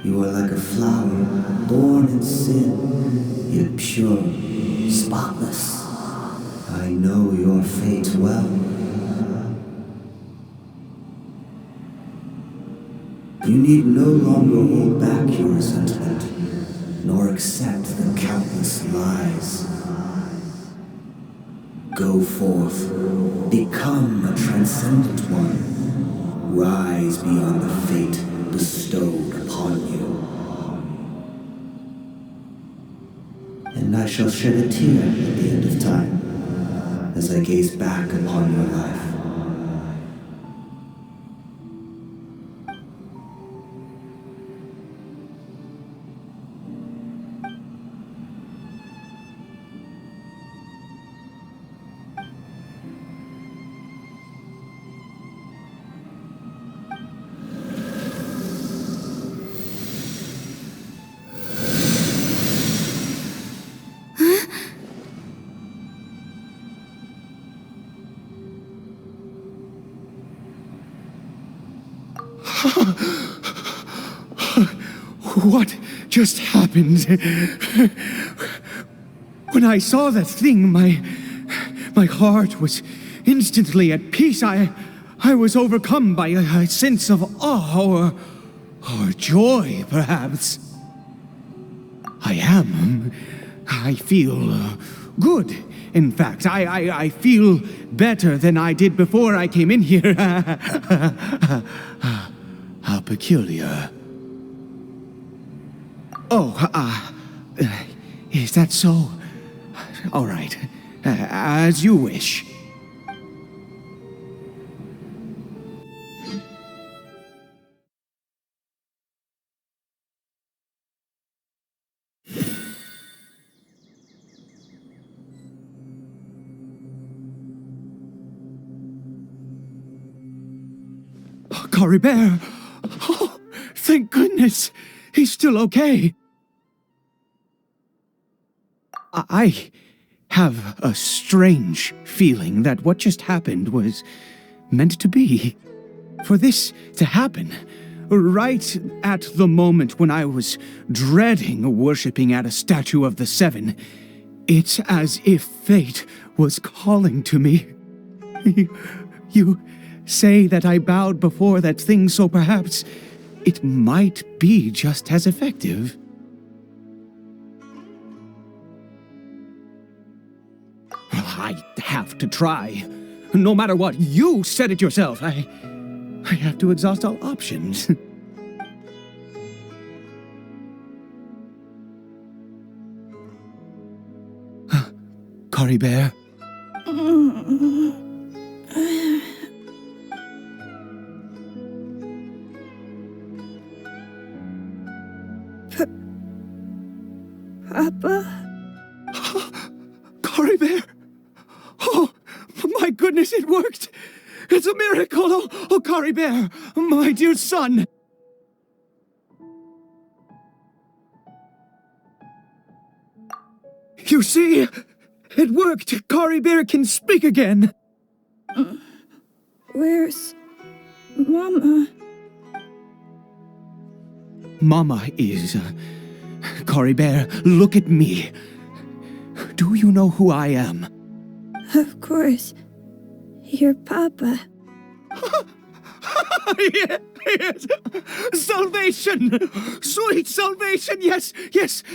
You are like a flower, born in sin, yet pure, spotless. I know your fate well. You need no longer hold back your resentment, nor accept the countless lies. Go forth, become a transcendent one, rise beyond the fate bestowed upon you. And I shall shed a tear at the end of time, as I gaze back upon your life. What just happened? When I saw that thing, my heart was instantly at peace. I was overcome by a sense of awe or joy, perhaps. I feel good. In fact, I feel better than I did before I came in here. How peculiar. Oh, is that so? All right, as you wish. Caribert! Oh, thank goodness! He's still okay. I have a strange feeling that what just happened was meant to be. For this to happen, right at the moment when I was dreading worshipping at a statue of the Seven, it's as if fate was calling to me. You say that I bowed before that thing, so perhaps it might be just as effective. I have to try. No matter what, you said it yourself. I have to exhaust all options. Caribert? Papa? Caribert! Oh, my goodness, it worked! It's a miracle! Oh, Caribert, my dear son! You see? It worked! Caribert can speak again! Where's Mama? Mama is... Caribert, look at me. Do you know who I am? Of course. Your Papa. Yes! Salvation! Sweet salvation! Yes!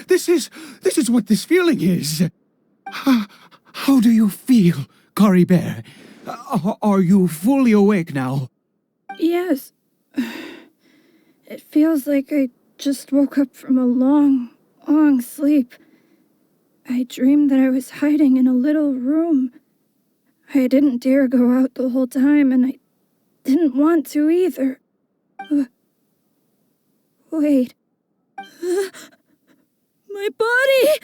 This is what this feeling is. How do you feel, Caribert? Are you fully awake now? Yes. It feels like I just woke up from a long sleep. I dreamed that I was hiding in a little room. I didn't dare go out the whole time, and I didn't want to either. Wait. My body!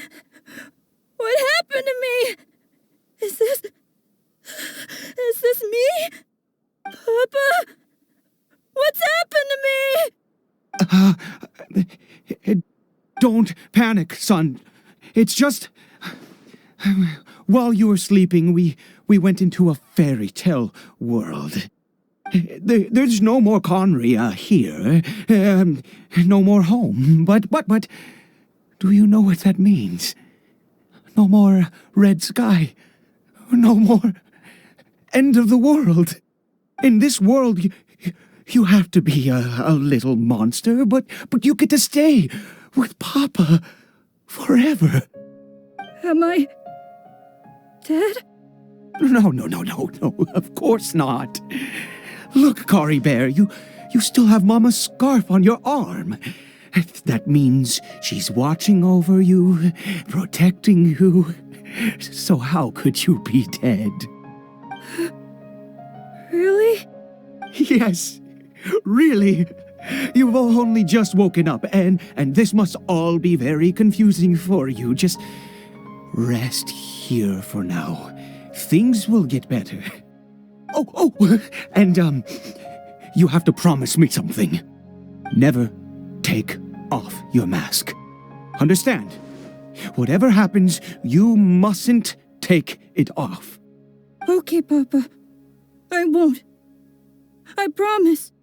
What happened to me? Is this me? Papa? What's happened to me? Don't panic, son. It's just... While you were sleeping, we went into a fairy tale world. There's no more Conria here. No more home. But, do you know what that means? No more red sky. No more end of the world. In this world, you have to be a little monster, but you get to stay with Papa forever. Am I dead? No, of course not. Look, Caribert, you still have Mama's scarf on your arm. That means she's watching over you, protecting you. So how could you be dead? Really? Yes, really. You've only just woken up, and this must all be very confusing for you. Just rest here for now. Things will get better. Oh, and, you have to promise me something. Never take off your mask. Understand? Whatever happens, you mustn't take it off. Okay, Papa. I won't. I promise.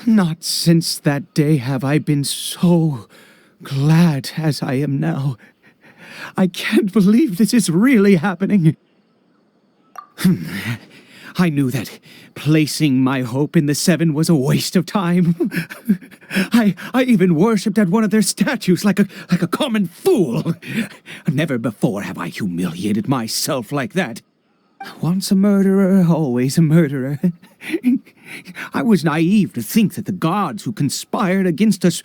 Not since that day have I been so glad as I am now. I can't believe this is really happening. I knew that placing my hope in the Seven was a waste of time. I even worshipped at one of their statues like a common fool. Never before have I humiliated myself like that. Once a murderer, always a murderer. I was naive to think that the gods who conspired against us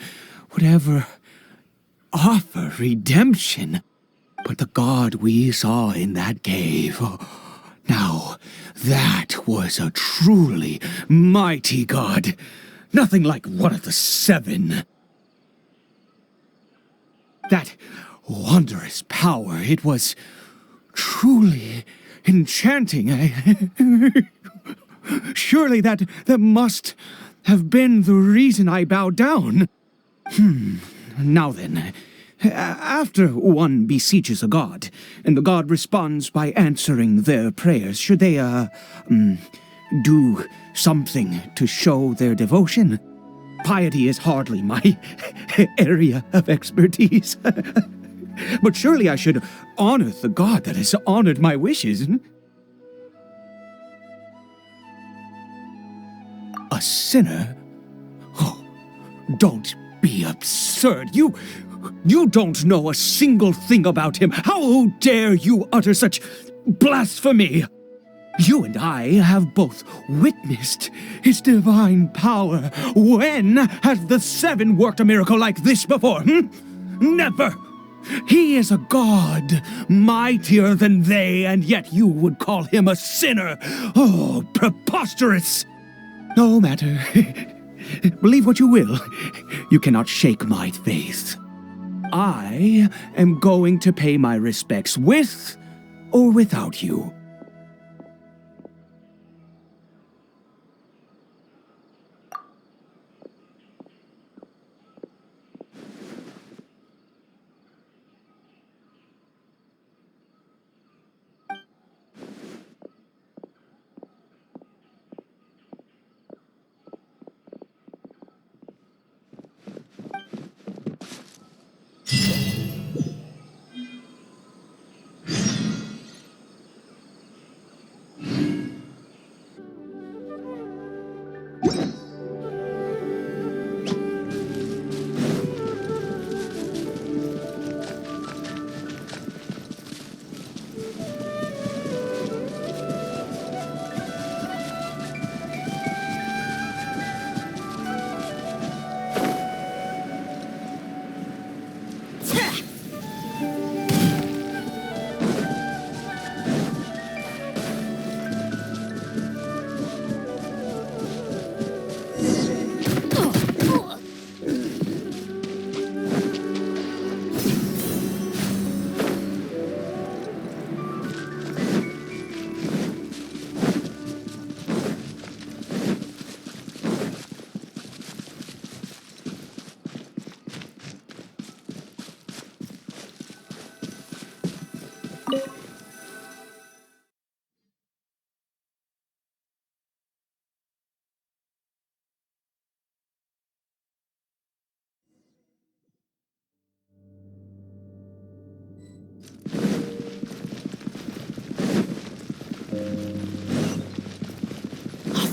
would ever offer redemption. But the god we saw in that cave, now that was a truly mighty god. Nothing like one of the Seven. That wondrous power, it was truly enchanting. Surely that must have been the reason I bowed down. Now then, after one beseeches a god, and the god responds by answering their prayers, should they, do something to show their devotion? Piety is hardly my area of expertise. But surely I should honor the god that has honored my wishes. A sinner? Oh, don't be absurd. You don't know a single thing about him. How dare you utter such blasphemy? You and I have both witnessed his divine power. When has the Seven worked a miracle like this before? Never! He is a god, mightier than they, and yet you would call him a sinner. Oh, preposterous! No matter. Believe what you will. You cannot shake my faith. I am going to pay my respects with or without you.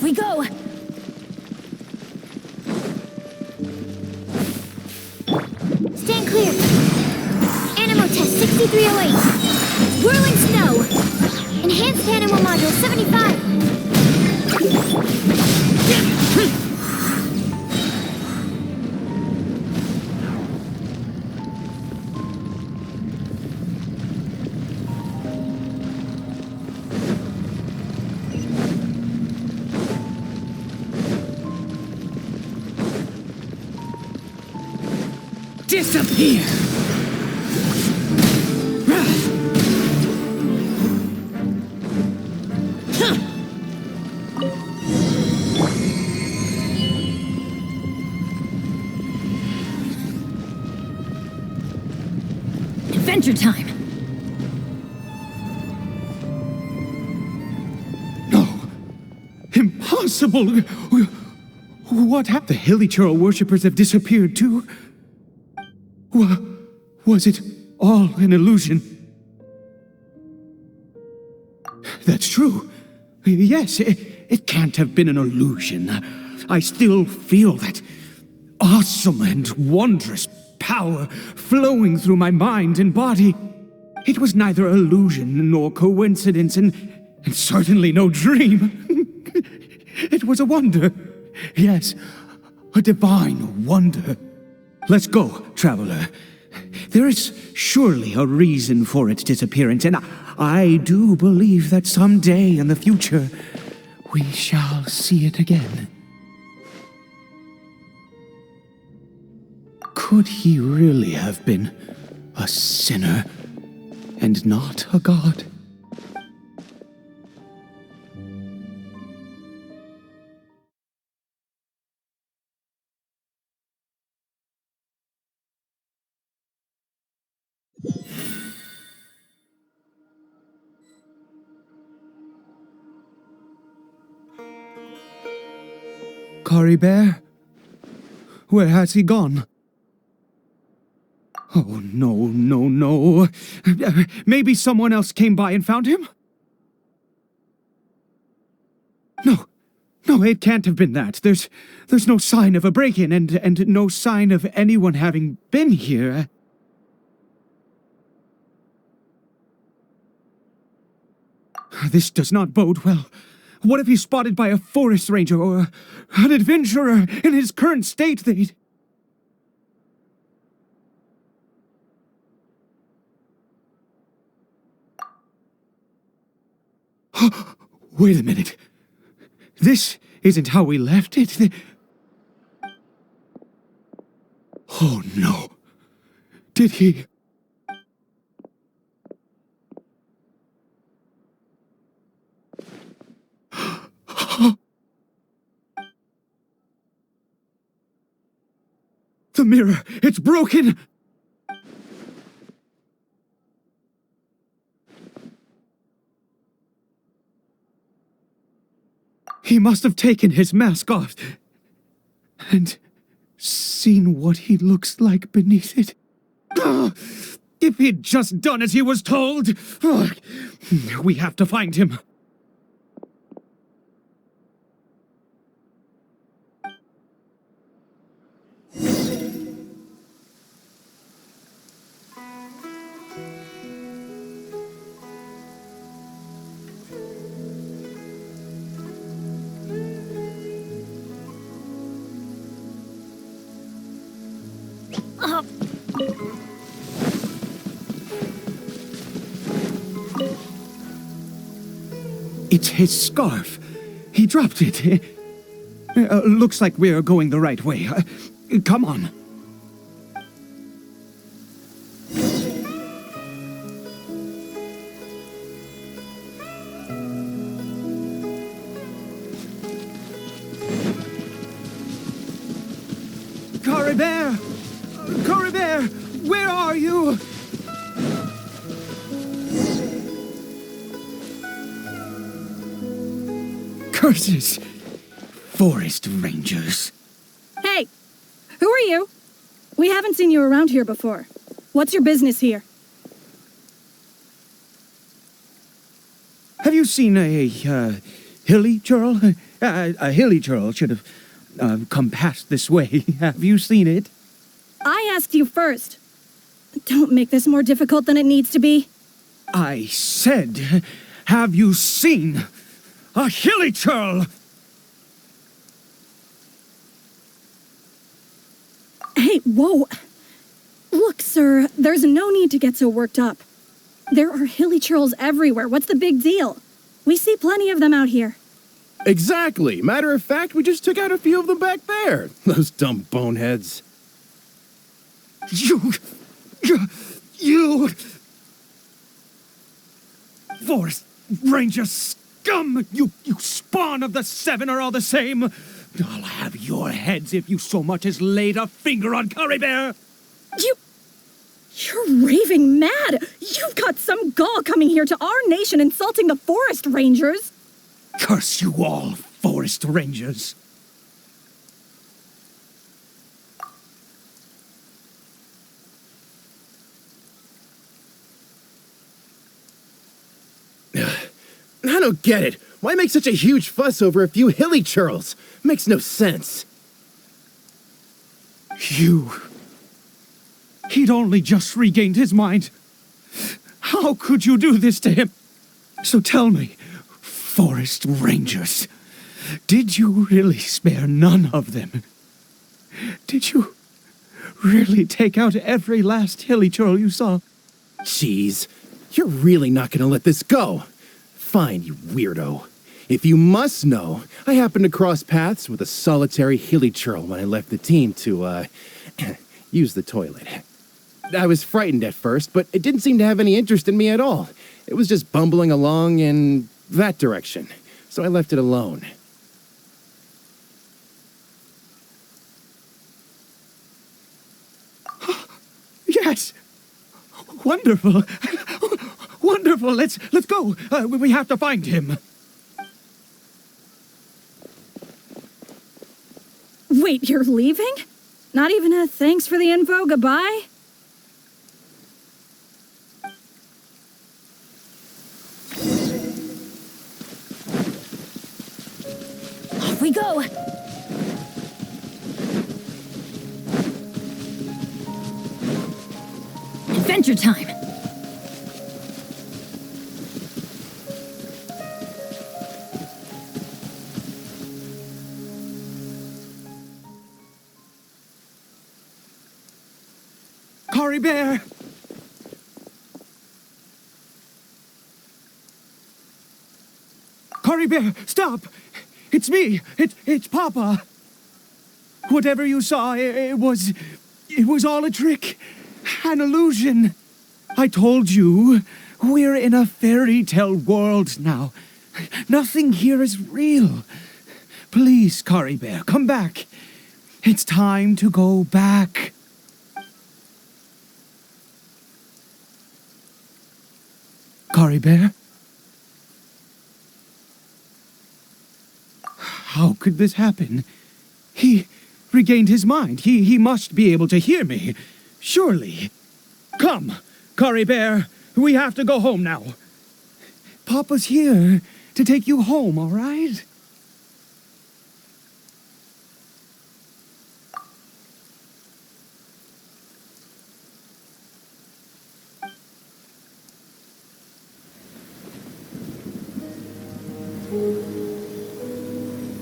we go! Stand clear. Animal test 6308. Whirling snow. Enhanced animal module 75. Disappear! Adventure time! No! Impossible! What happened? The Hilly Churl worshippers have disappeared too? Was it all an illusion? That's true. Yes, it can't have been an illusion. I still feel that awesome and wondrous power flowing through my mind and body. It was neither illusion nor coincidence, and certainly no dream. It was a wonder. Yes, a divine wonder. Let's go, traveler. There is surely a reason for its disappearance, and I do believe that someday in the future, we shall see it again. Could he really have been a sinner and not a god? Caribert? Where has he gone? Oh, no. Maybe someone else came by and found him? No, it can't have been that. There's no sign of a break-in and no sign of anyone having been here. This does not bode well. What if he's spotted by a forest ranger or an adventurer in his current state? They'd... Wait a minute. This isn't how we left it. Oh no. Did he... The mirror! It's broken! He must have taken his mask off and seen what he looks like beneath it. If he'd just done as he was told! We have to find him. It's his scarf. He dropped it. Looks like we're going the right way. Come on. Caribert! Caribert! Where are you? Curses! Forest rangers. Hey! Who are you? We haven't seen you around here before. What's your business here? Have you seen a, hilly churl? A hilly churl should have come past this way. Have you seen it? I asked you first. Don't make this more difficult than it needs to be. I said, have you seen a hilly churl? Hey, whoa. Look, sir, there's no need to get so worked up. There are hilly churls everywhere. What's the big deal? We see plenty of them out here. Exactly. Matter of fact, we just took out a few of them back there. Those dumb boneheads. You... Forest Ranger scum! You spawn of the Seven are all the same! I'll have your heads if you so much as laid a finger on Caribert! You're raving mad! You've got some gall coming here to our nation insulting the Forest Rangers! Curse you all, Forest Rangers! I don't get it. Why make such a huge fuss over a few hilly churls? Makes no sense. He'd only just regained his mind. How could you do this to him? So tell me, Forest Rangers, did you really spare none of them? Did you really take out every last hilly churl you saw? Jeez, you're really not gonna let this go. Fine, you weirdo. If you must know, I happened to cross paths with a solitary hilly churl when I left the team to, use the toilet. I was frightened at first, but it didn't seem to have any interest in me at all. It was just bumbling along in that direction, so I left it alone. Yes! Wonderful! Wonderful! Let's go! We have to find him! Wait, you're leaving? Not even a thanks for the info, goodbye? Off we go! Adventure time! Caribert! Caribert, stop! It's me! It's Papa! Whatever you saw, it was all a trick. An illusion. I told you, we're in a fairy tale world now. Nothing here is real. Please, Caribert, come back. It's time to go back. Caribert? How could this happen? He regained his mind. He must be able to hear me. Surely. Come, Caribert. We have to go home now. Papa's here to take you home, all right?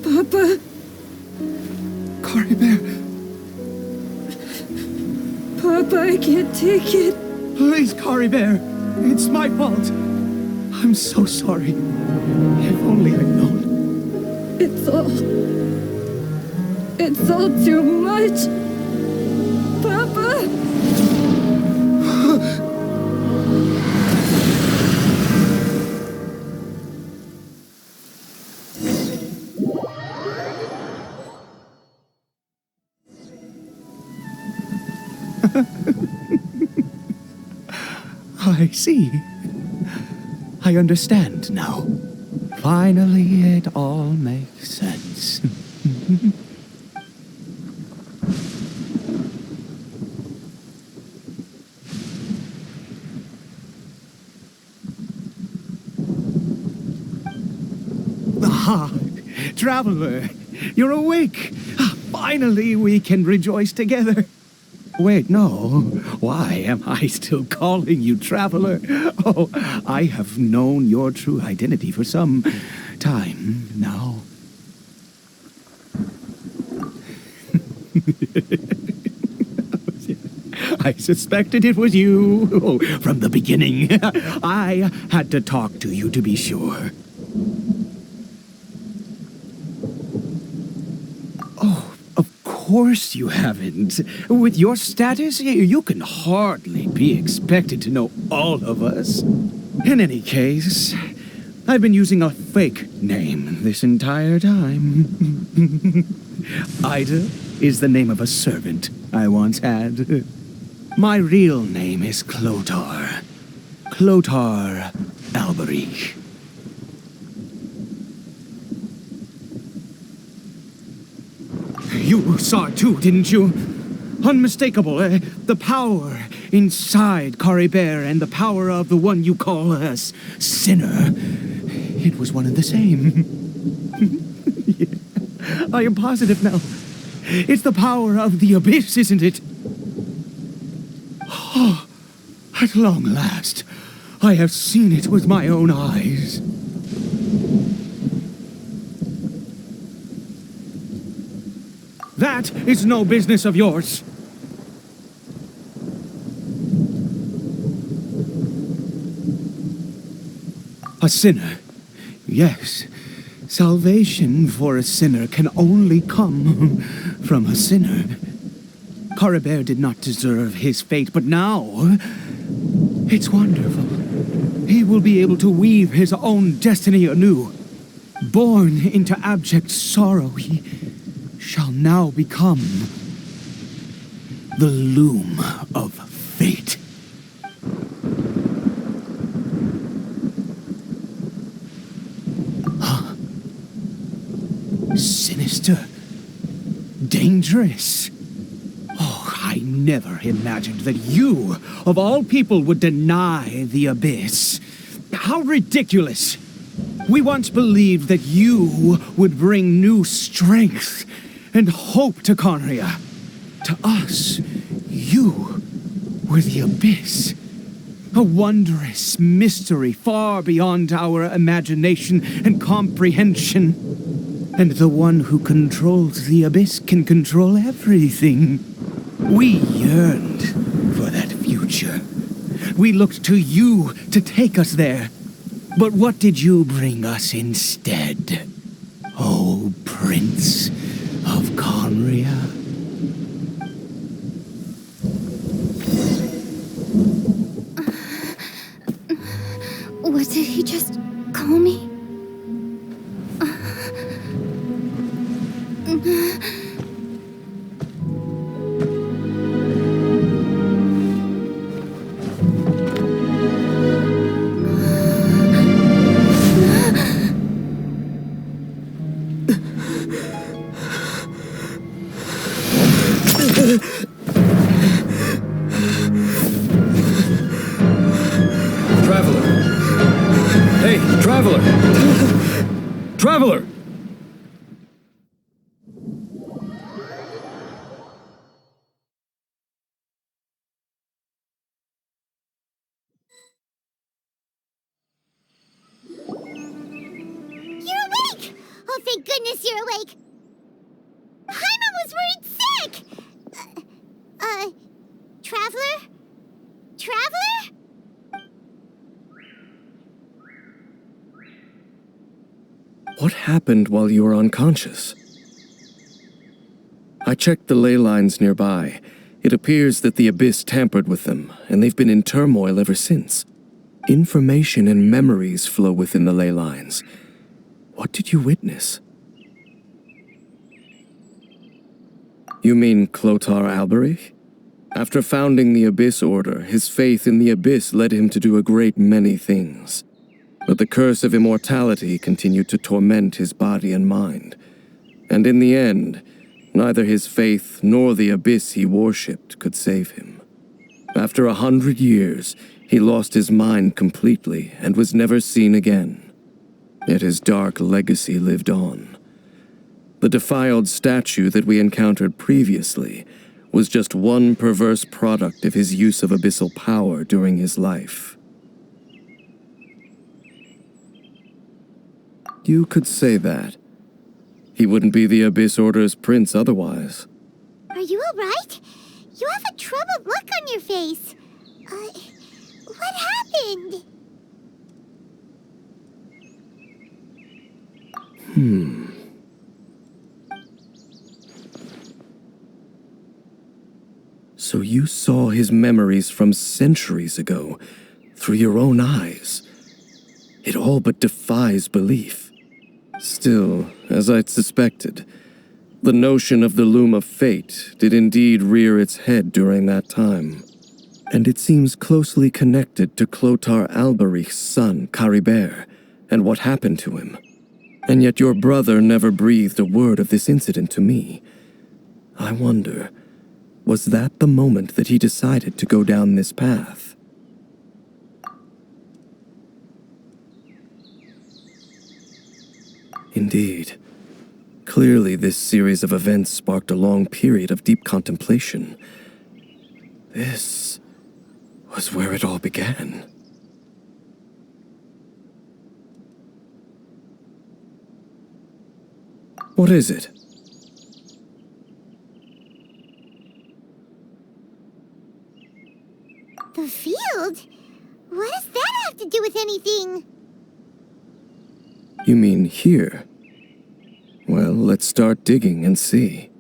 Papa? Caribert, Papa, I can't take it. please, Caribert. It's my fault. I'm so sorry. If only I'd known. It's all too much. Papa? I see. I understand now. Finally, it all makes sense. Aha! Traveler, you're awake. Finally, we can rejoice together. Wait, no. Why am I still calling you Traveler? Oh, I have known your true identity for some time now. I suspected it was you from the beginning. I had to talk to you to be sure. Oh, of course you haven't. With your status, you can hardly be expected to know all of us. In any case, I've been using a fake name this entire time. Ida is the name of a servant I once had. My real name is Clotar. Clotar Alberich. You saw it too, didn't you? Unmistakable, the power inside Caribert and the power of the one you call a sinner. It was one and the same. Yeah. I am positive now. It's the power of the abyss, isn't it? Oh, at long last, I have seen it with my own eyes. That is no business of yours. A sinner. Yes, salvation for a sinner can only come from a sinner. Caribert did not deserve his fate, but now it's wonderful. He will be able to weave his own destiny anew. Born into abject sorrow, he shall now become the loom of fate. Huh? Sinister. Dangerous. Oh, I never imagined that you, of all people, would deny the abyss. How ridiculous! We once believed that you would bring new strength and hope to Conria. To us, you were the abyss. A wondrous mystery far beyond our imagination and comprehension. And the one who controls the abyss can control everything. We yearned for that future. We looked to you to take us there. But what did you bring us instead? Oh, Prince of Conria. What did he just call me? Traveler! You're awake! Oh, thank goodness you're awake! Paimon was worried sick! Traveler? Traveler? What happened while you were unconscious? I checked the ley lines nearby. It appears that the abyss tampered with them, and they've been in turmoil ever since. Information and memories flow within the ley lines. What did you witness? You mean Clotar Alberich? After founding the Abyss Order, his faith in the Abyss led him to do a great many things. But the curse of immortality continued to torment his body and mind. And in the end, neither his faith nor the Abyss he worshipped could save him. After 100 years, he lost his mind completely and was never seen again. Yet his dark legacy lived on, The defiled statue that we encountered previously was just one perverse product of his use of abyssal power during his life. You could say that. He wouldn't be the Abyss Order's prince otherwise. Are you alright? You have a troubled look on your face. What happened? So you saw his memories from centuries ago through your own eyes. It all but defies belief. Still, as I'd suspected, the notion of the Loom of Fate did indeed rear its head during that time. And it seems closely connected to Clothar Alberich's son, Caribert, and what happened to him. And yet your brother never breathed a word of this incident to me. I wonder, was that the moment that he decided to go down this path? Indeed. Clearly, this series of events sparked a long period of deep contemplation. This was where it all began. What is it? The field? What does that have to do with anything? You mean here? Well, let's start digging and see.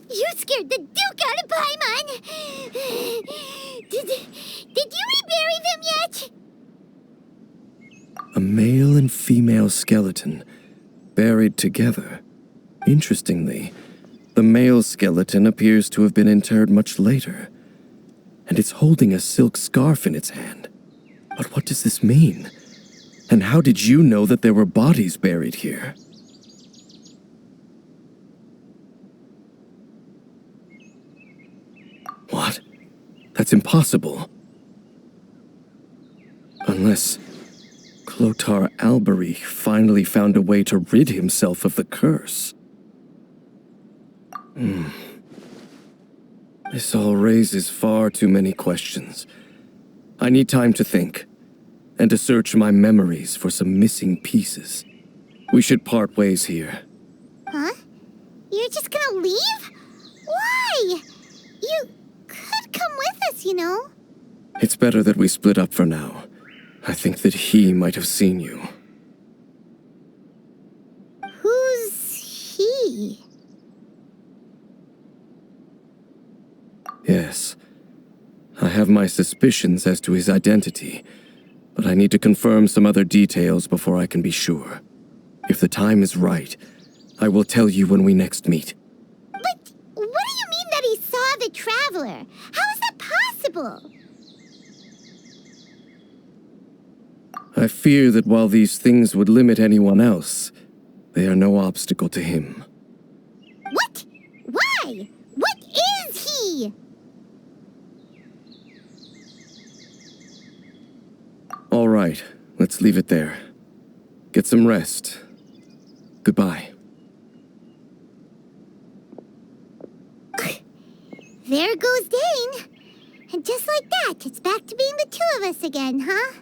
You scared the Duke out of Paimon! Did you rebury them yet? A male and female skeleton, buried together. Interestingly, the male skeleton appears to have been interred much later, and it's holding a silk scarf in its hand. But what does this mean? And how did you know that there were bodies buried here? What? That's impossible. Unless Clothar Alberich finally found a way to rid himself of the curse. This all raises far too many questions. I need time to think, and to search my memories for some missing pieces. We should part ways here. Huh? You're just gonna leave? Why? You could come with us, you know. It's better that we split up for now. I think that he might have seen you. Who's he? Yes. I have my suspicions as to his identity, but I need to confirm some other details before I can be sure. If the time is right, I will tell you when we next meet. But what do you mean that he saw the Traveler? How is that possible? I fear that while these things would limit anyone else, they are no obstacle to him. What? Why? What is he? All right, let's leave it there. Get some rest. Goodbye. There goes Dane. And just like that, it's back to being the two of us again, huh?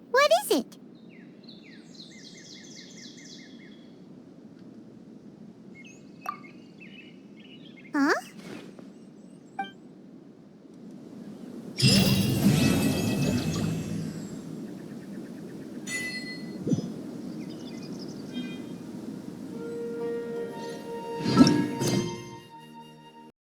What is it? Huh?